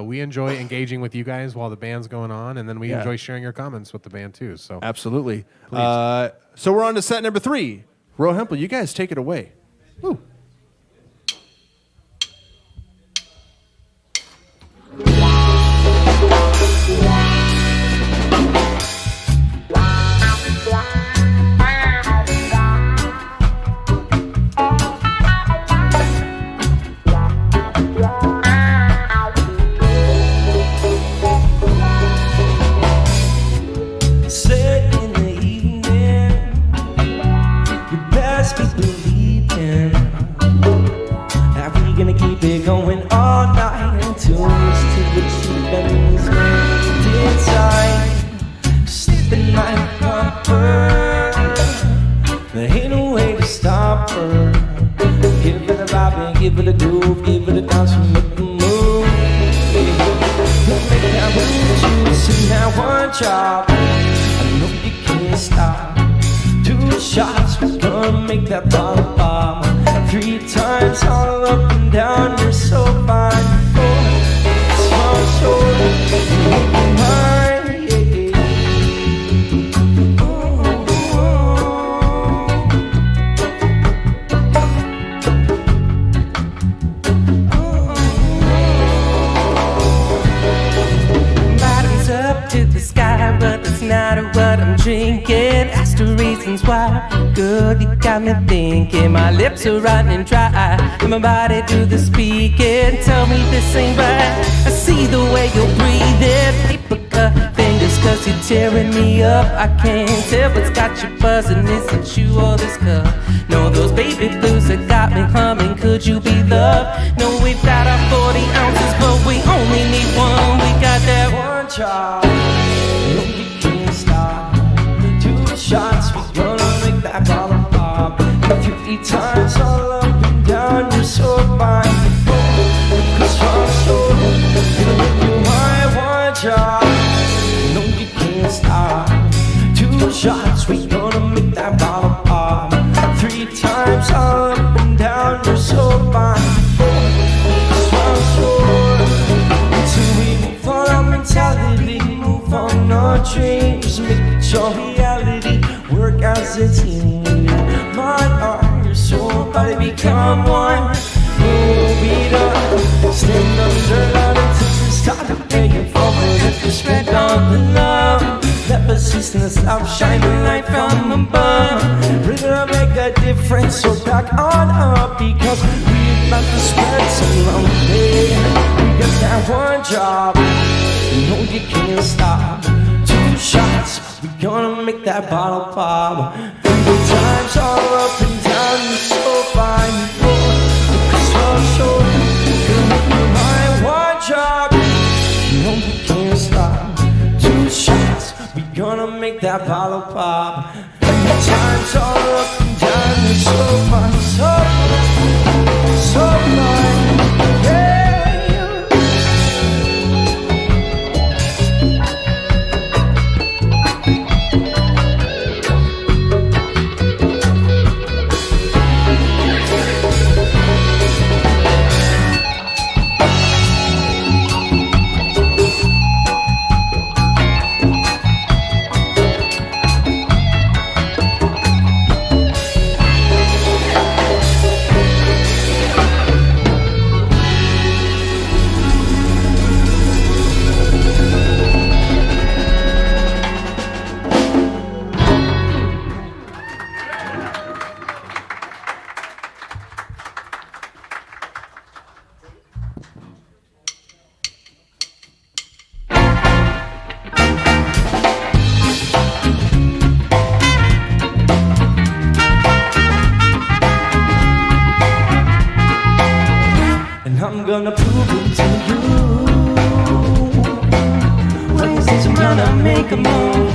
We enjoy engaging with you guys while the band's going on, and then we enjoy sharing your comments with the band too. So absolutely. So we're on to set number 3. Ro Hempel, you guys take it away. Woo. one job. I know you can't stop. 2 shots, we're gonna make that bottle pop. 3 times all up and down, you're so fine. 4, so short, you're mine, yeah. Bottoms up to the sky, but that's not what I'm drinking. Ask the reasons why. Good, you got me thinking. My lips are running dry, and my body do the speaking. Tell me this ain't right. I see the way you're breathing. Paper cut fingers, 'cause you're tearing me up. I can't tell what's got you buzzing. Is it you or this cup? No, those baby blues that got me humming. Could you be love? No, we've got our 40 ounces, but we only need one. We got that One job, no, you can't stop. 2 shots, we're gonna make that bottle pop. 50 times all up and down, you're so fine. 'Cause I'm so gonna make you my one job. No, you can't stop. 2 shots, we're gonna make that bottle pop. 3 times all up and down, you're so fine. 'Cause I'm so until we move on our mentality, move on our dreams, make it your reality, work as a team. My heart, your soul, body become one. We'll be done. Stand under light until we start to pay it forward. If we spread all the love, never ceasing to stop shining light from above. We're gonna make a difference, so back on up, because we're about to spread some love. We got that one job, no, you can't stop. 2 shots, we're gonna make that bottle pop. 3 times all up and down, you're so fine. 4, so short, gonna make you my one job. No, you can't stop. 2 shots, we're gonna make that bottle pop. 3 times all up and down, you're so fine, so fine, yeah. I'm gonna prove it to you. Ways that I'm gonna make a move.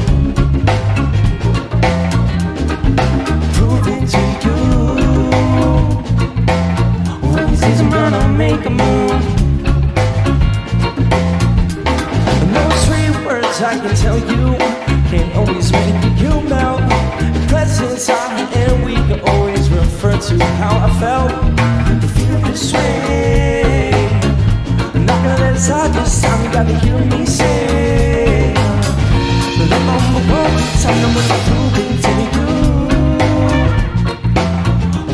Prove it to you. Ways that I'm gonna make a move. No sweet words I can tell you can't always make you melt. Presence I and we can always refer to how I felt. Feel this way. I'm not gonna let it slide this time. You gotta hear me say. But I'm on the road, time I'm gonna prove it to you.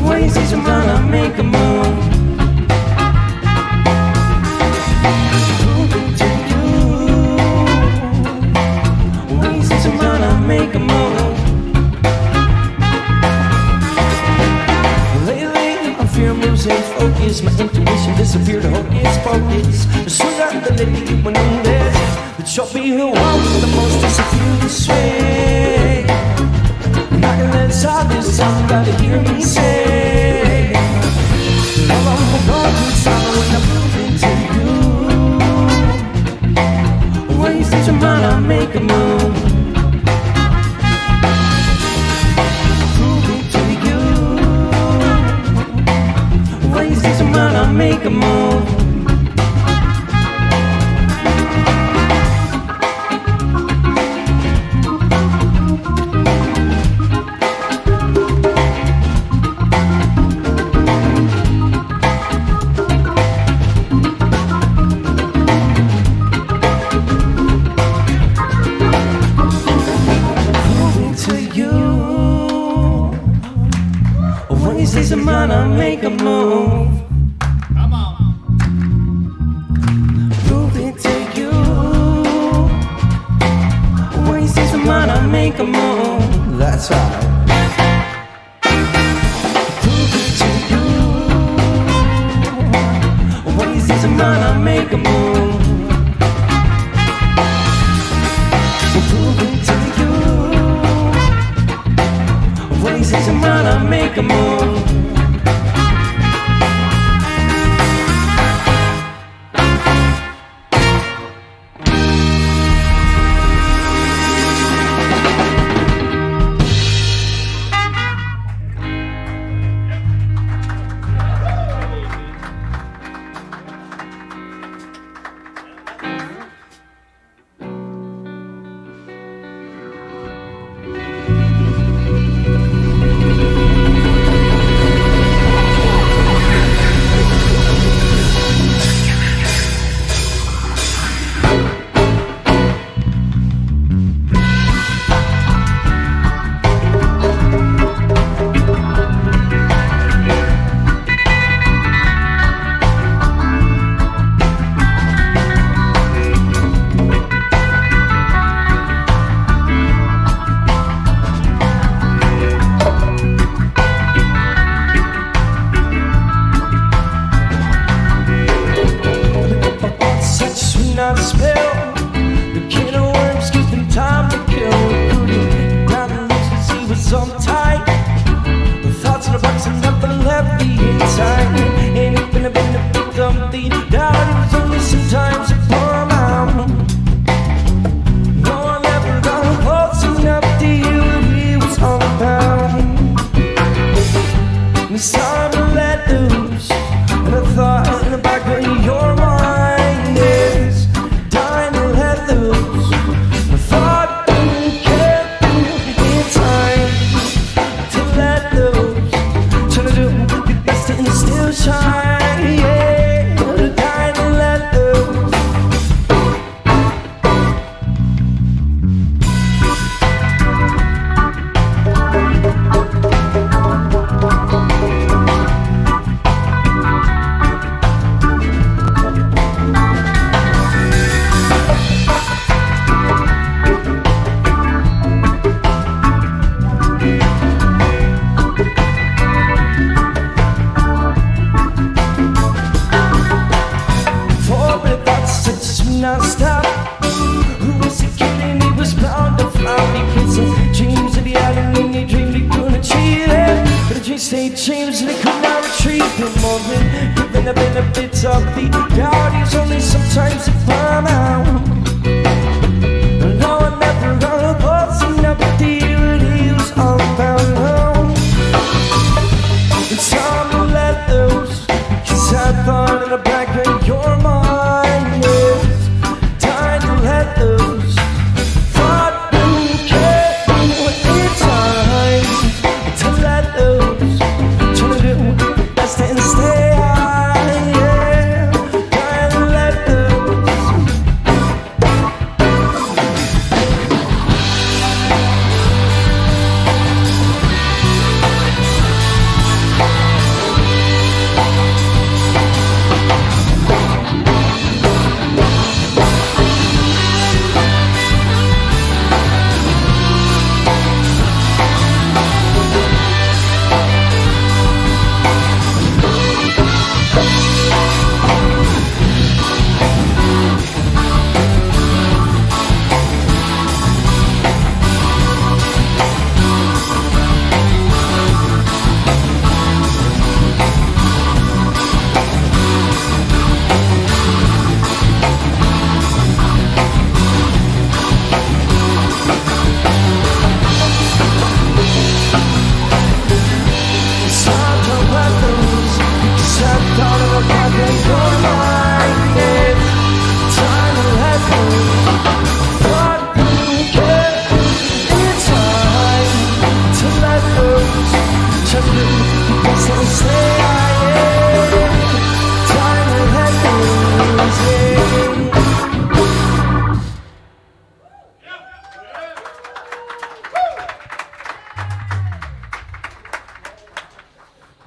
Ways that I'm gonna make a move. Prove it to you. Ways that I'm gonna make a move. Fear moves and focus. My intuition disappeared. Hocus pocus. Swing out the lady when I'm there. But you'll be who wants the most. It's a few this way. I'm not gonna let it stop this time. You gotta hear me say. All I'm going to time when I'm moving to you. Ways that you're gonna make a move. Gonna make a move. says I'm gonna make a move. Come on. Prove it to you. When he says I'm gonna make a move. That's right. Prove it to you. When he says I'm gonna make a move. Prove it to you. When he says I'm gonna make a move.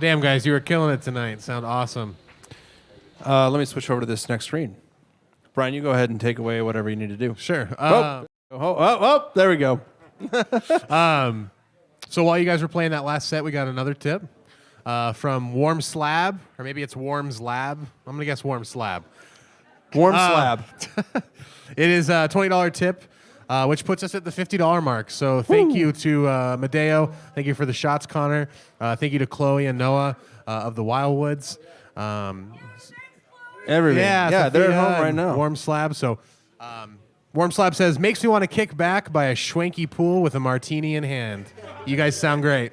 Damn, guys, you were killing it tonight. Sound awesome. Let me switch over to this next screen. Brian, you go ahead and take away whatever you need to do. Sure. There we go. So while you guys were playing that last set, we got another tip from Warm Slab, or maybe it's Warm's Lab. I'm going to guess Warm Slab. Warm Slab. It is a $20 tip, which puts us at the $50 mark. So thank you to Madeo. Thank you for the shots, Connor. Thank you to Chloe and Noah of the Wildwoods. Everything. Yeah, they're at home right now. Warm Slab. So Warm Slab says, makes me want to kick back by a schwanky pool with a martini in hand. You guys sound great.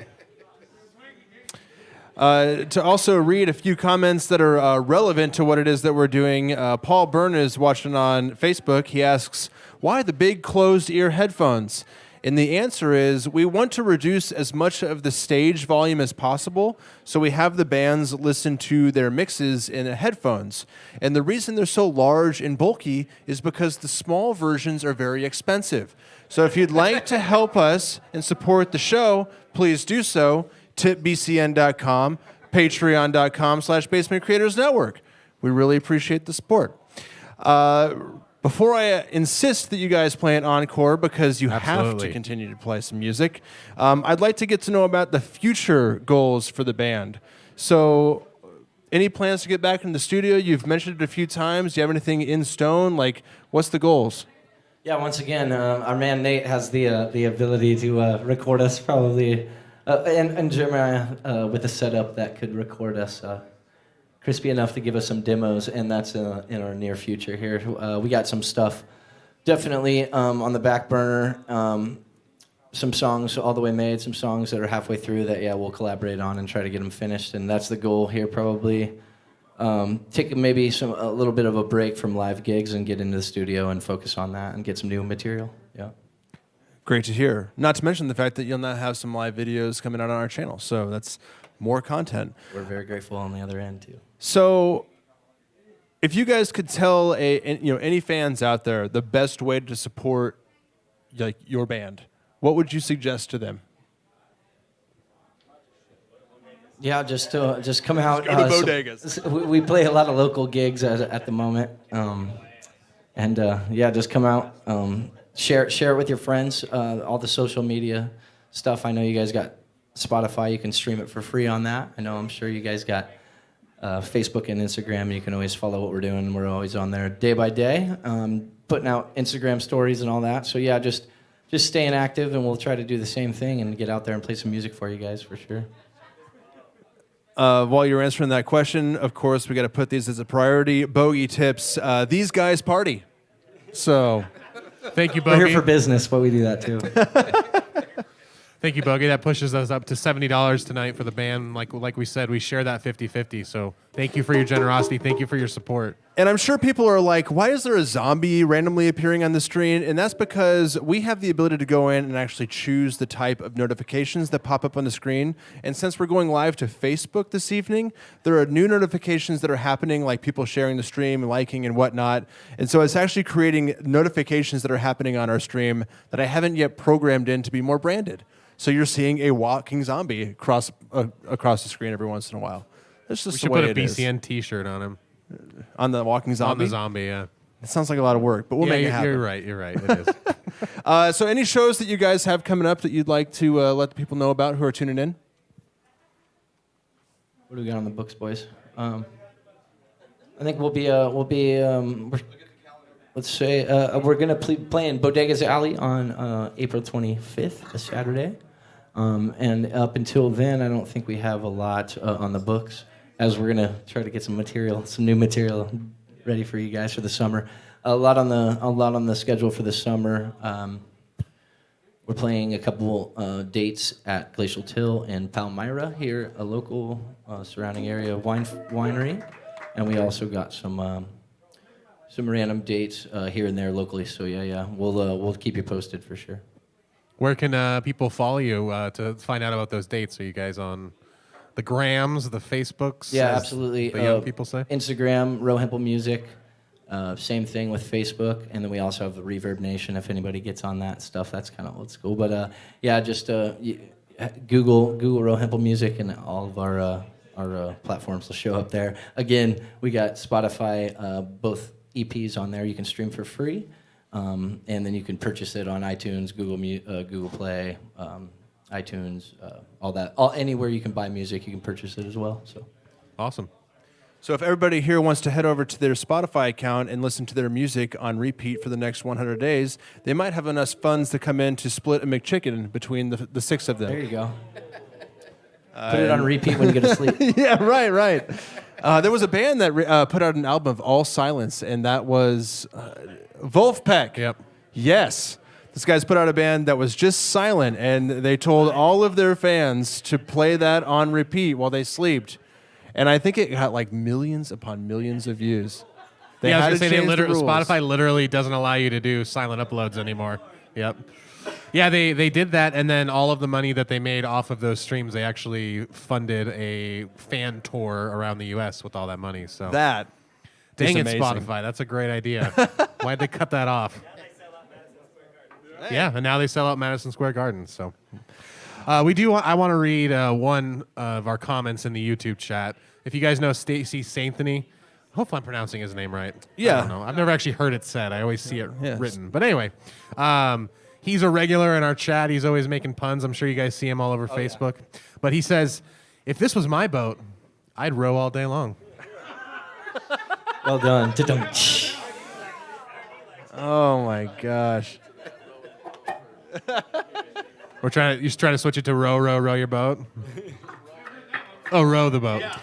To also read a few comments that are relevant to what it is that we're doing, Paul Byrne is watching on Facebook. He asks, why the big closed ear headphones? And the answer is we want to reduce as much of the stage volume as possible, so we have the bands listen to their mixes in headphones. And the reason they're so large and bulky is because the small versions are very expensive. So if you'd like to help us and support the show, please do so. Tipbcn.com, patreon.com/Basement Creators Network. We really appreciate the support. Before I insist that you guys play an encore, because you have to continue to play some music, I'd like to get to know about the future goals for the band. So, any plans to get back in the studio? You've mentioned it a few times. Do you have anything in stone? Like, what's the goals? Yeah, once again, our man Nate has the ability to record us probably, and Jeremiah with a setup that could record us crispy enough to give us some demos, and that's in our near future here. We got some stuff definitely on the back burner, some songs all the way made, some songs that are halfway through that, we'll collaborate on and try to get them finished, and that's the goal here probably. Take maybe a little bit of a break from live gigs and get into the studio and focus on that and get some new material, yeah. Great to hear. Not to mention the fact that you'll now have some live videos coming out on our channel, so that's more content. We're very grateful on the other end, too. So, if you guys could tell any fans out there the best way to support your band, what would you suggest to them? Yeah, just come out. Just go to bodegas. We play a lot of local gigs at the moment, just come out. Share it with your friends. All the social media stuff. I know you guys got Spotify. You can stream it for free on that. I'm sure you guys got Facebook and Instagram. You can always follow what we're doing. We're always on there day by day, putting out Instagram stories and all that. So yeah, just staying active, and we'll try to do the same thing and get out there and play some music for you guys for sure. While you're answering that question, of course, we got to put these as a priority. Bogey tips. These guys party. So, thank you, Bogey. We're here for business, but we do that too. Thank you, Bogey. That pushes us up to $70 tonight for the band. Like we said, we share that 50-50. So thank you for your generosity. Thank you for your support. And I'm sure people are like, why is there a zombie randomly appearing on the screen? And that's because we have the ability to go in and actually choose the type of notifications that pop up on the screen. And since we're going live to Facebook this evening, there are new notifications that are happening, like people sharing the stream and liking and whatnot. And so it's actually creating notifications that are happening on our stream that I haven't yet programmed in to be more branded. So you're seeing a walking zombie across the screen every once in a while. That's just we the way should put a it BCN is. T-shirt on him. On the walking zombie? On the zombie, yeah. It sounds like a lot of work, but we'll make it happen. You're right. It is. So any shows that you guys have coming up that you'd like to let the people know about who are tuning in? What do we got on the books, boys? I think we'll be let's say we're going to play in Bodegas Alley on April 25th, a Saturday. And up until then, I don't think we have a lot on the books, as we're going to try to get some new material ready for you guys for the summer. A lot on the schedule for the summer. We're playing a couple dates at Glacial Till and Palmyra here, a local surrounding area winery. And we also got some random dates here and there locally. So yeah, we'll keep you posted for sure. Where can people follow you to find out about those dates? Are you guys on the Grams, the Facebooks? Yeah, absolutely. The young people say? Instagram, Ro Hempel Music. Same thing with Facebook. And then we also have the Reverb Nation if anybody gets on that stuff. That's kind of old school. But just Google Ro Hempel Music, and all of our our platforms will show up there. Again, we got Spotify, both EPs on there. You can stream for free, and then you can purchase it on iTunes, Google Play, iTunes, all that. Anywhere you can buy music, you can purchase it as well. So, awesome. So if everybody here wants to head over to their Spotify account and listen to their music on repeat for the next 100 days, they might have enough funds to come in to split a McChicken between the 6 of them. There you go. Put it on repeat when you go to sleep. Yeah, right. There was a band that put out an album of all silence, and that was Wolfpack. Yep. Yes. This guy's put out a band that was just silent, and they told all of their fans to play that on repeat while they slept. And I think it got like millions upon millions of views. I was going to say, Spotify literally doesn't allow you to do silent uploads anymore. Yep. Yeah, they did that, and then all of the money that they made off of those streams, they actually funded a fan tour around the U.S. with all that money. So that dang it, amazing. Spotify, that's a great idea. Why'd they cut that off? Yeah, and now they sell out Madison Square Garden. So I want to read one of our comments in the YouTube chat. If you guys know Stacy Sainthony, hopefully I'm pronouncing his name right. Yeah. I don't know. I've never actually heard it said. I always see it written. But anyway, he's a regular in our chat. He's always making puns. I'm sure you guys see him all over Facebook. Yeah. But he says, if this was my boat, I'd row all day long. Well done. Oh, my gosh. You're trying to switch it to row your boat? Oh, row the boat. Yeah.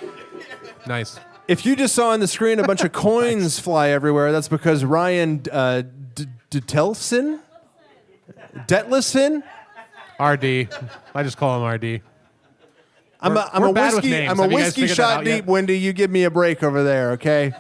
Nice. If you just saw on the screen a bunch of coins fly everywhere, that's because Ryan Detlefsen? RD. I just call him RD. I'm a whiskey shot deep, Wendy. You give me a break over there, okay?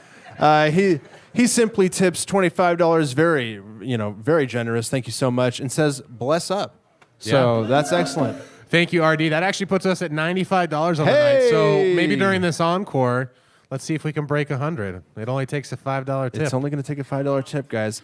He simply tips $25, very generous. Thank you so much, and says bless up. So that's excellent. Thank you, RD. That actually puts us at $95 on the night. So maybe during this encore, let's see if we can break 100. It only takes a $5 tip. It's only going to take a $5 tip, guys.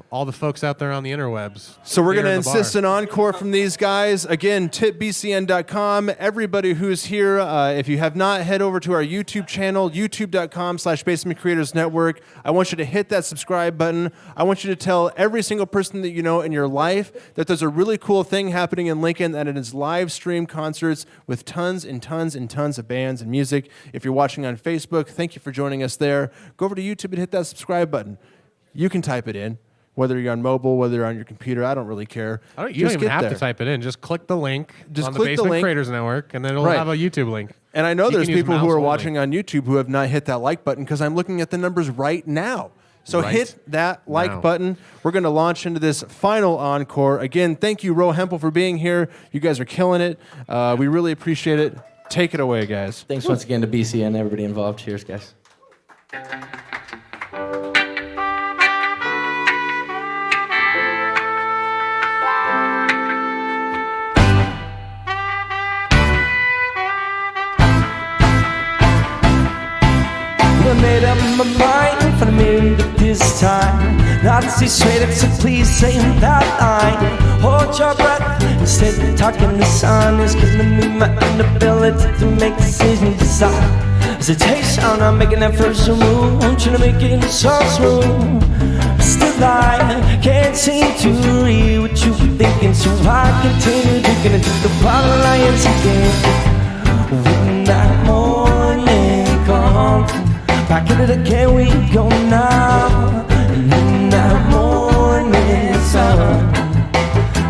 All the folks out there on the interwebs. So we're going to insist an encore from these guys. Again, tipbcn.com. Everybody who's here, if you have not, head over to our YouTube channel, youtube.com/Basement Creators Network. I want you to hit that subscribe button. I want you to tell every single person that you know in your life that there's a really cool thing happening in Lincoln, and it is live stream concerts with tons and tons and tons of bands and music. If you're watching on Facebook, thank you for joining us there. Go over to YouTube and hit that subscribe button. You can type it in, whether you're on mobile, whether you're on your computer. I don't really care. You don't even have to type it in. Just click the link on the Basement Creators Network, and then it'll have a YouTube link. And I know there's people who are watching on YouTube who have not hit that like button because I'm looking at the numbers right now. So hit that like button. We're going to launch into this final encore. Again, thank you, Ro Hempel, for being here. You guys are killing it. We really appreciate it. Take it away, guys. Thanks once again to BCN, everybody involved. Cheers, guys. I made up my mind for the minute of this time. Not to see straight up, so please say that line. Hold your breath instead of talking the sun is killing me, my inability to make decisions, decide. Hesitation, I'm making that first move, I'm trying to make it so smooth. Still I can't seem to read what you were thinking, so I continue drinking until the bottle I am sinking. When that morning comes, back at it again we go now. And in that morning sun,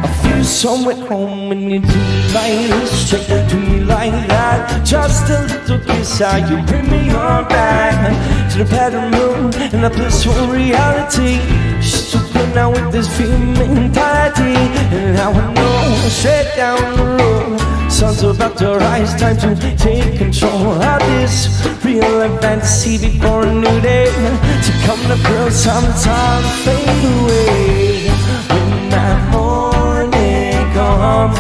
I feel somewhere home when you do me like this, straight to me like that. Just a little kiss, how you bring me on back to the bedroom and the blissful reality. She's so good now with this feeling mentality, and now I know straight down the road sun's about to rise, time to take control of this real life fantasy before a new day to come to girl, sometime fade away. When that morning comes,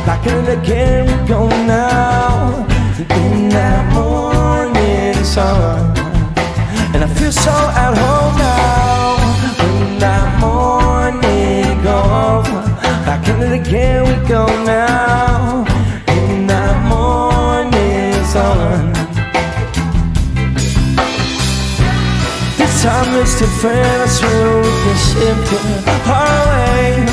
back at it again we go now. In that morning sun, and I feel so at home now. When that morning comes, back at it again we go now. In that morning sun, is different, I swear we can shift it our way.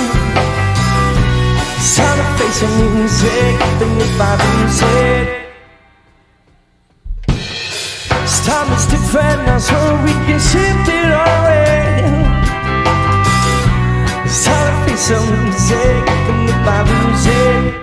It's time to face the music, beneath my music. This time is different, I swear we can shift it our way. It's time to face the music, beneath my music.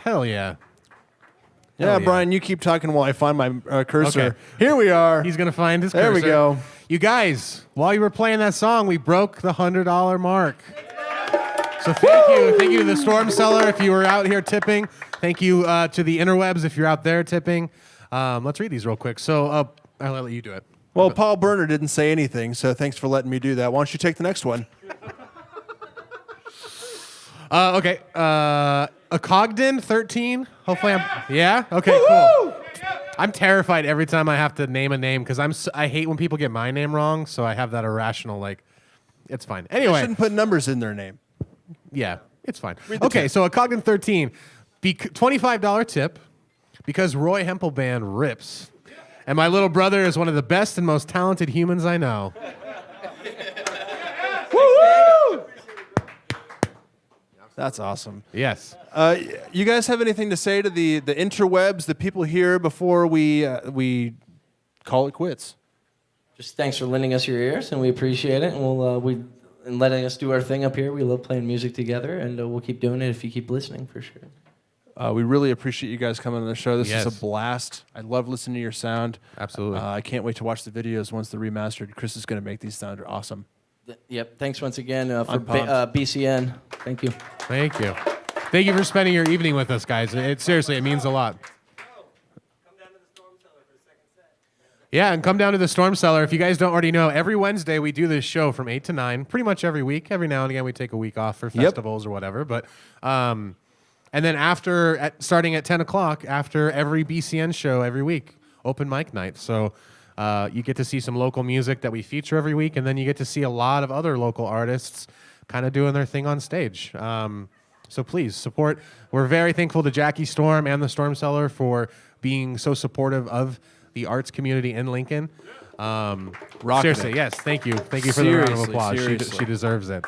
Hell yeah. Yeah, Brian, you keep talking while I find my cursor. Okay. Here we are. He's going to find his There cursor. we go. You guys, while you were playing that song, we broke the $100 mark. So thank you. Thank you to the Storm Cellar if you were out here tipping. Thank you to the interwebs if you're out there tipping. Let's read these real quick. So I'll let you do it. Well, Paul Berner didn't say anything, so thanks for letting me do that. Why don't you take the next one? Okay. A Cogden 13. Hopefully yeah? Okay, cool. I'm terrified every time I have to name a name because I hate when people get my name wrong, so I have that irrational, it's fine. Anyway. You shouldn't put numbers in their name. Yeah, it's fine. Okay, so a Cogden 13. $25 tip because Ro Hempel band rips. And my little brother is one of the best and most talented humans I know. That's awesome. Yes. You guys have anything to say to the interwebs, the people here before we call it quits? Just thanks for lending us your ears, and we appreciate it. And and letting us do our thing up here. We love playing music together, and we'll keep doing it if you keep listening, for sure. We really appreciate you guys coming on the show. This Yes. is a blast. I love listening to your sound. Absolutely. I can't wait to watch the videos once they're remastered. Chris is going to make these sound awesome. Yep. Thanks once again for I'm pumped. BCN. Thank you. Thank you. Thank you for spending your evening with us, guys. Seriously, it means a lot. Yeah, and come down to the Storm Cellar. If you guys don't already know, every Wednesday we do this show from 8 to 9, pretty much every week. Every now and again we take a week off for festivals or whatever. But and then starting at 10 o'clock, after every BCN show every week, open mic night. So you get to see some local music that we feature every week, and then you get to see a lot of other local artists kind of doing their thing on stage. So please support. We're very thankful to Jackie Storm and the Storm Cellar for being so supportive of the arts community in Lincoln. Seriously, yes, thank you. Thank you for the round of applause. She deserves it.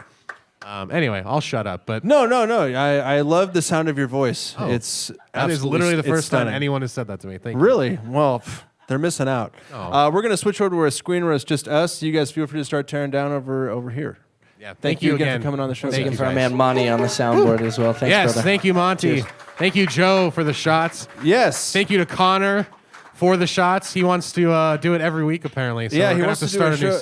Anyway, I'll shut up. But No. I love the sound of your voice. Oh, It's that is absolutely- literally the it's first time stunning. anyone has said that to me. Thank you. Really? Well, they're missing out. Oh. We're going to switch over to a screen where it's just us. You guys feel free to start tearing down over here. Yeah, Thank you again for coming on the show. Thank you guys. for our man Monty on the soundboard as well. Thanks, Yes, brother. thank you, Monty. Cheers. Thank you, Joe, for the shots. Yes. Thank you to Connor for the shots. He wants to do it every week, apparently. So Yeah, we're he gonna wants have to to do a start a new show- segment.